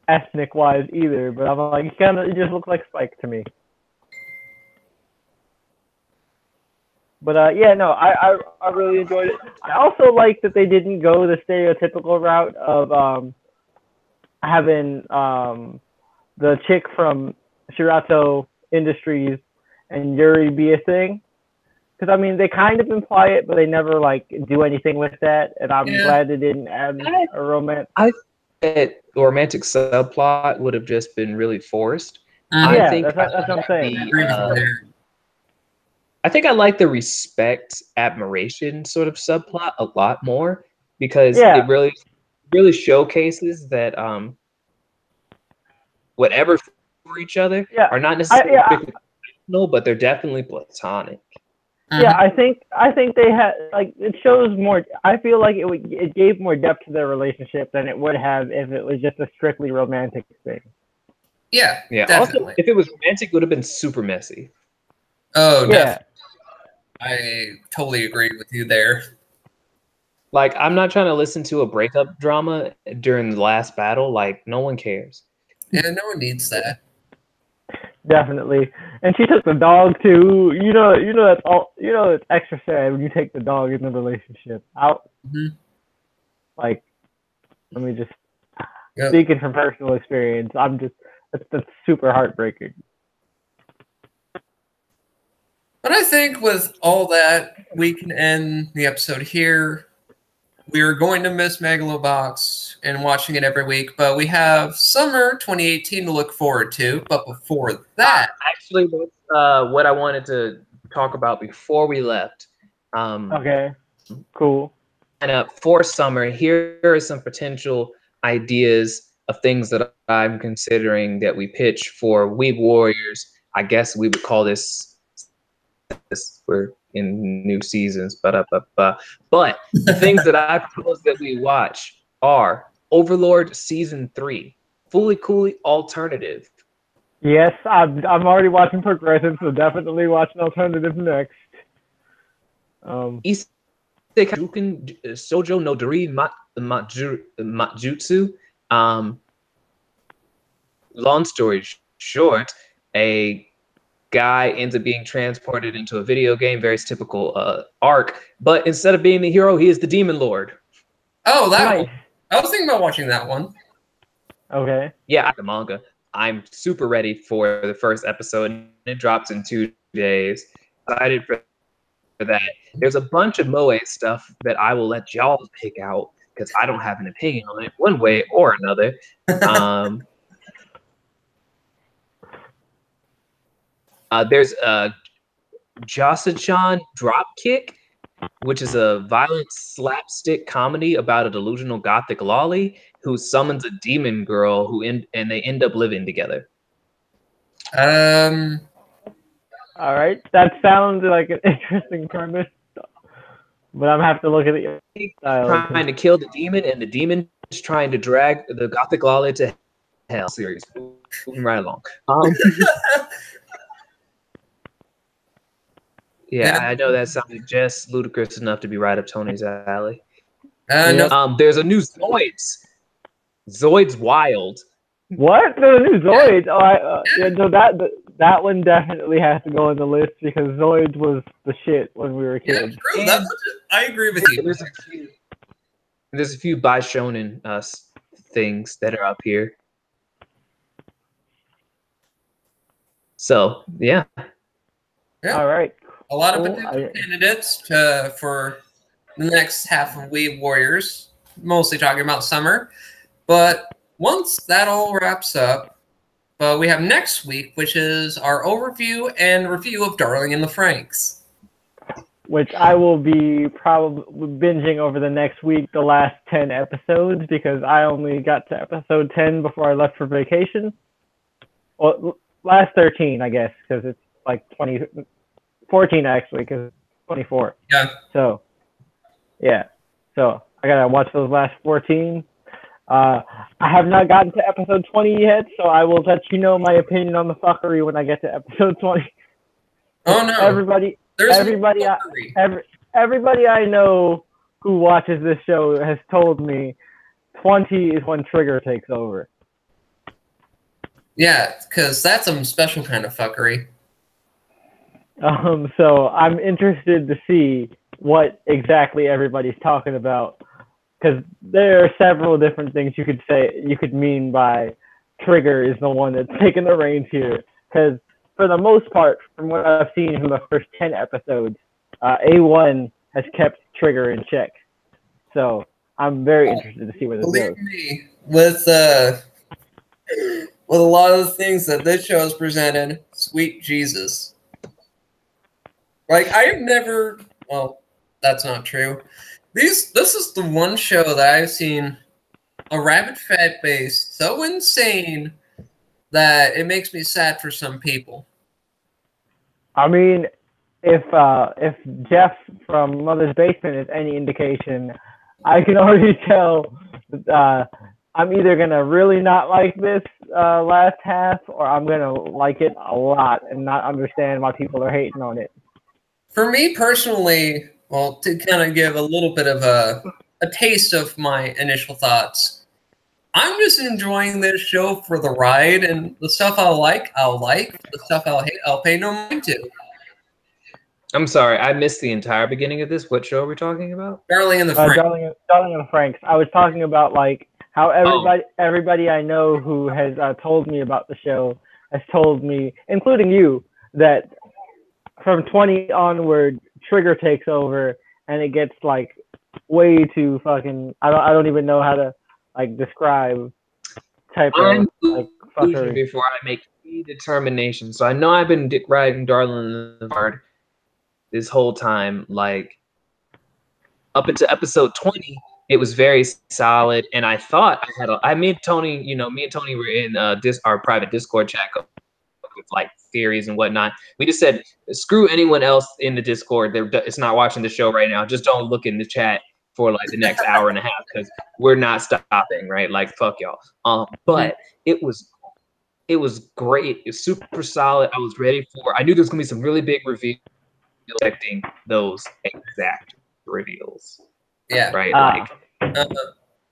ethnic wise either. But I'm like, he just looks like Spike to me. But yeah, no, I really enjoyed it. I also like that they didn't go the stereotypical route of having the chick from Shirato Industries and Yuri be a thing. Because, I mean, they kind of imply it, but they never, like, do anything with that. And I'm glad they didn't add a romance. I think the romantic subplot would have just been really forced. I think that's what I'm saying. I think I like the respect, admiration sort of subplot a lot more because it really showcases that whatever for each other are not necessarily no, but they're definitely platonic. Yeah, I think they had like it shows more. I feel like it gave more depth to their relationship than it would have if it was just a strictly romantic thing. Yeah, definitely. Also, if it was romantic, it would have been super messy. Oh, yeah. I totally agree with you there. Like, I'm not trying to listen to a breakup drama during the last battle. Like, no one cares. Yeah, no one needs that. Definitely. And she took the dog too. You know that's all. You know it's extra sad when you take the dog in the relationship out. Like, let me just. Yep. speaking from personal experience, that's super heartbreaking. But I think with all that, we can end the episode here. We are going to miss Megalobox and watching it every week, but we have summer 2018 to look forward to. But before that, actually, what I wanted to talk about before we left. Okay, cool. And for summer, here are some potential ideas of things that I'm considering that we pitch for Weeb Warriors. I guess we would call this we're in new seasons, but the things that I propose that we watch are Overlord Season 3, Fully Coolly Alternative. Yes, I'm already watching Progressive, so definitely watching Alternative next. Isekai Shoujo no Dori Matjutsu. Long story short, a guy ends up being transported into a video game, very typical arc, but instead of being the hero, he is the demon lord. oh, that Nice. one. I was thinking about watching that one. Okay. Yeah, the manga. I'm super ready for the first episode, and it drops in 2 days. Excited for that. There's a bunch of Moe stuff that I will let y'all pick out because I don't have an opinion on it one way or another. There's Jasa-chan Dropkick, which is a violent slapstick comedy about a delusional gothic lolly who summons a demon girl and they end up living together. All right, that sounds like an interesting premise, but I'm gonna have to look at it. Trying to kill the demon, and the demon is trying to drag the gothic lolly to hell. Series, moving right along. Yeah, I know that sounded just ludicrous enough to be right up Tony's alley. No. There's a new Zoids. Zoids Wild. What? There's a new Zoids? Oh, yeah, no, that one definitely has to go on the list because Zoids was the shit when we were kids. Yeah, true. I agree with you. There's a few Bishonen things that are up here. So, yeah. All right. A lot of potential candidates for the next half of Weeb Warriors, mostly talking about summer. But once that all wraps up, we have next week, which is our overview and review of Darling in the Franxx. Which I will be probably binging over the next week, the last 10 episodes, because I only got to episode 10 before I left for vacation. Well, last 13, I guess, because it's like 14 actually, because it's 24. Yeah. So, yeah. So, I gotta watch those last 14. I have not gotten to episode 20 yet, so I will let you know my opinion on the fuckery when I get to episode 20. Oh no! Everybody I know who watches this show has told me 20 is when Trigger takes over. Yeah, because that's some special kind of fuckery. So I'm interested to see what exactly everybody's talking about. Because there are several different things you could mean by Trigger is the one that's taking the reins here. Because for the most part, from what I've seen from the first 10 episodes, A1 has kept Trigger in check. So I'm very interested to see where this goes. Believe me, with a lot of the things that this show has presented, sweet Jesus. Like, I have never, well, that's not true. This is the one show that I've seen a rabbit fan base so insane that it makes me sad for some people. I mean, if Jeff from Mother's Basement is any indication, I can already tell that I'm either gonna really not like this last half, or I'm gonna like it a lot and not understand why people are hating on it. For me personally, well, to kind of give a little bit of a taste of my initial thoughts, I'm just enjoying this show for the ride, and the stuff I'll like. The stuff I'll hate, I'll pay no mind to. I'm sorry, I missed the entire beginning of this. What show are we talking about? Darling in the Franxx. Darling in the Franxx. I was talking about like how everybody I know who has told me about the show has told me, including you, that from 20 onward, Trigger takes over, and it gets like way too fucking. I don't even know how to like describe type of like fuckery before I make any determination. So I know I've been dick riding Darling in the Bard this whole time, like up into episode 20. It was very solid, and I thought me and Tony, me and Tony were in our private Discord chat with like theories and whatnot. We just said, screw anyone else in the Discord. It's not watching the show right now. Just don't look in the chat for like the next hour and a half because we're not stopping, right? Like fuck y'all. But it was great. It's super solid. I was ready I knew there was gonna be some really big reveals, expecting those exact reveals. Yeah. Right.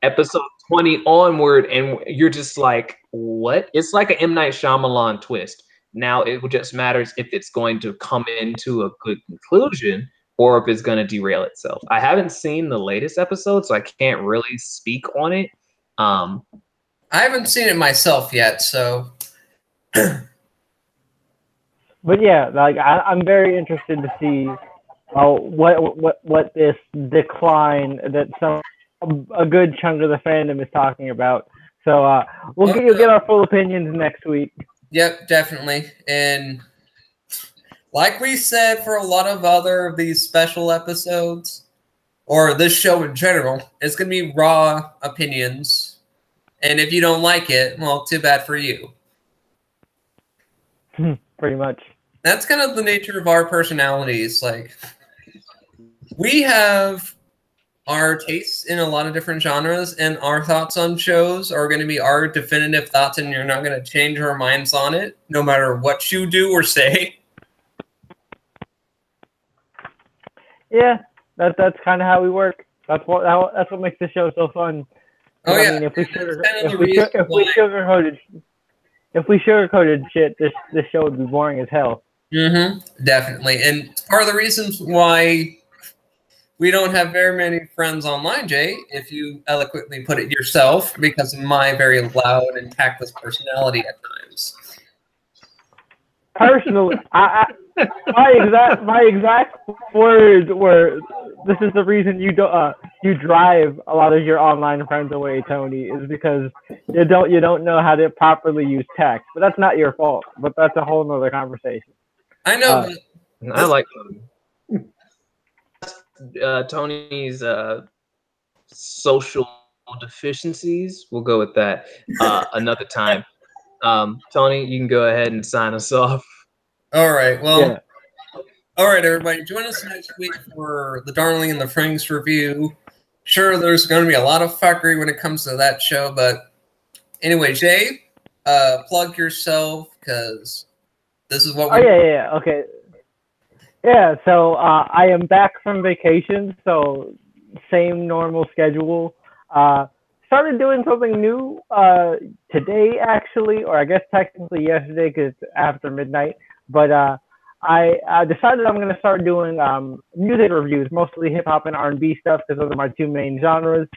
Episode 20 onward, and you're just like, what? It's like an M. Night Shyamalan twist. Now it just matters if it's going to come into a good conclusion or if it's going to derail itself. I haven't seen the latest episode, so I can't really speak on it. I haven't seen it myself yet, so. But yeah, like I'm very interested to see what this decline that a good chunk of the fandom is talking about. So we'll get our full opinions next week. Yep, definitely. And like we said for a lot of other of these special episodes, or this show in general, it's going to be raw opinions. And if you don't like it, well, too bad for you. Pretty much. That's kind of the nature of our personalities. Like, we have our tastes in a lot of different genres, and our thoughts on shows are going to be our definitive thoughts, and you're not going to change our minds on it, no matter what you do or say. Yeah, that's kind of how we work. That's what makes the show so fun. Oh yeah, I mean, if we sugarcoated shit, this show would be boring as hell. Definitely, and part of the reasons why we don't have very many friends online, Jay, if you eloquently put it yourself, because of my very loud and tactless personality at times. Personally, my exact words were, "This is the reason you drive a lot of your online friends away, Tony, is because you don't know how to properly use text." But that's not your fault. But that's a whole nother conversation. I know. I like Tony's social deficiencies. We'll go with that another time. Tony, you can go ahead and sign us off. All right. Well, All right, everybody. Join us next week for the Darling and the Franks review. Sure, there's going to be a lot of fuckery when it comes to that show, but anyway, Jay, plug yourself because this is what we. Okay. Yeah, so I am back from vacation, so same normal schedule. Started doing something new today, actually, or I guess technically yesterday because it's after midnight. But I decided I'm going to start doing music reviews, mostly hip-hop and R&B stuff because those are my two main genres.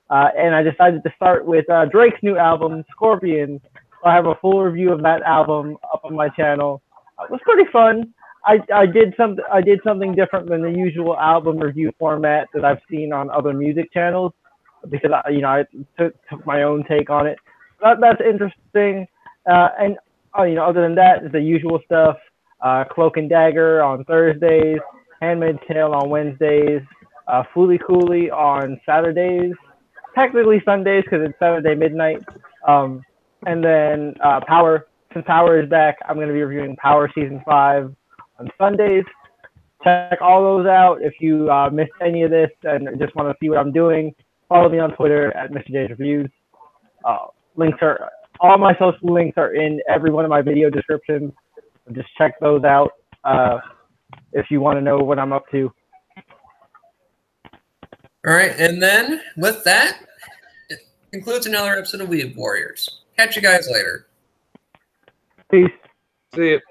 And I decided to start with Drake's new album, Scorpion. I have a full review of that album up on my channel. It was pretty fun. I did something different than the usual album review format that I've seen on other music channels because I took my own take on it. That's interesting. And other than that, the usual stuff. Cloak and Dagger on Thursdays, Handmaid's Tale on Wednesdays, Fooly Cooley on Saturdays, technically Sundays because it's Saturday midnight. And then Power. Since Power is back, I'm going to be reviewing Power Season 5 on Sundays. Check all those out. If you missed any of this and just want to see what I'm doing, follow me on Twitter at Mr. J's Reviews. All my social links are in every one of my video descriptions. So just check those out if you want to know what I'm up to. All right, and then with that, it concludes another episode of Weeb Warriors. Catch you guys later. Peace. See you.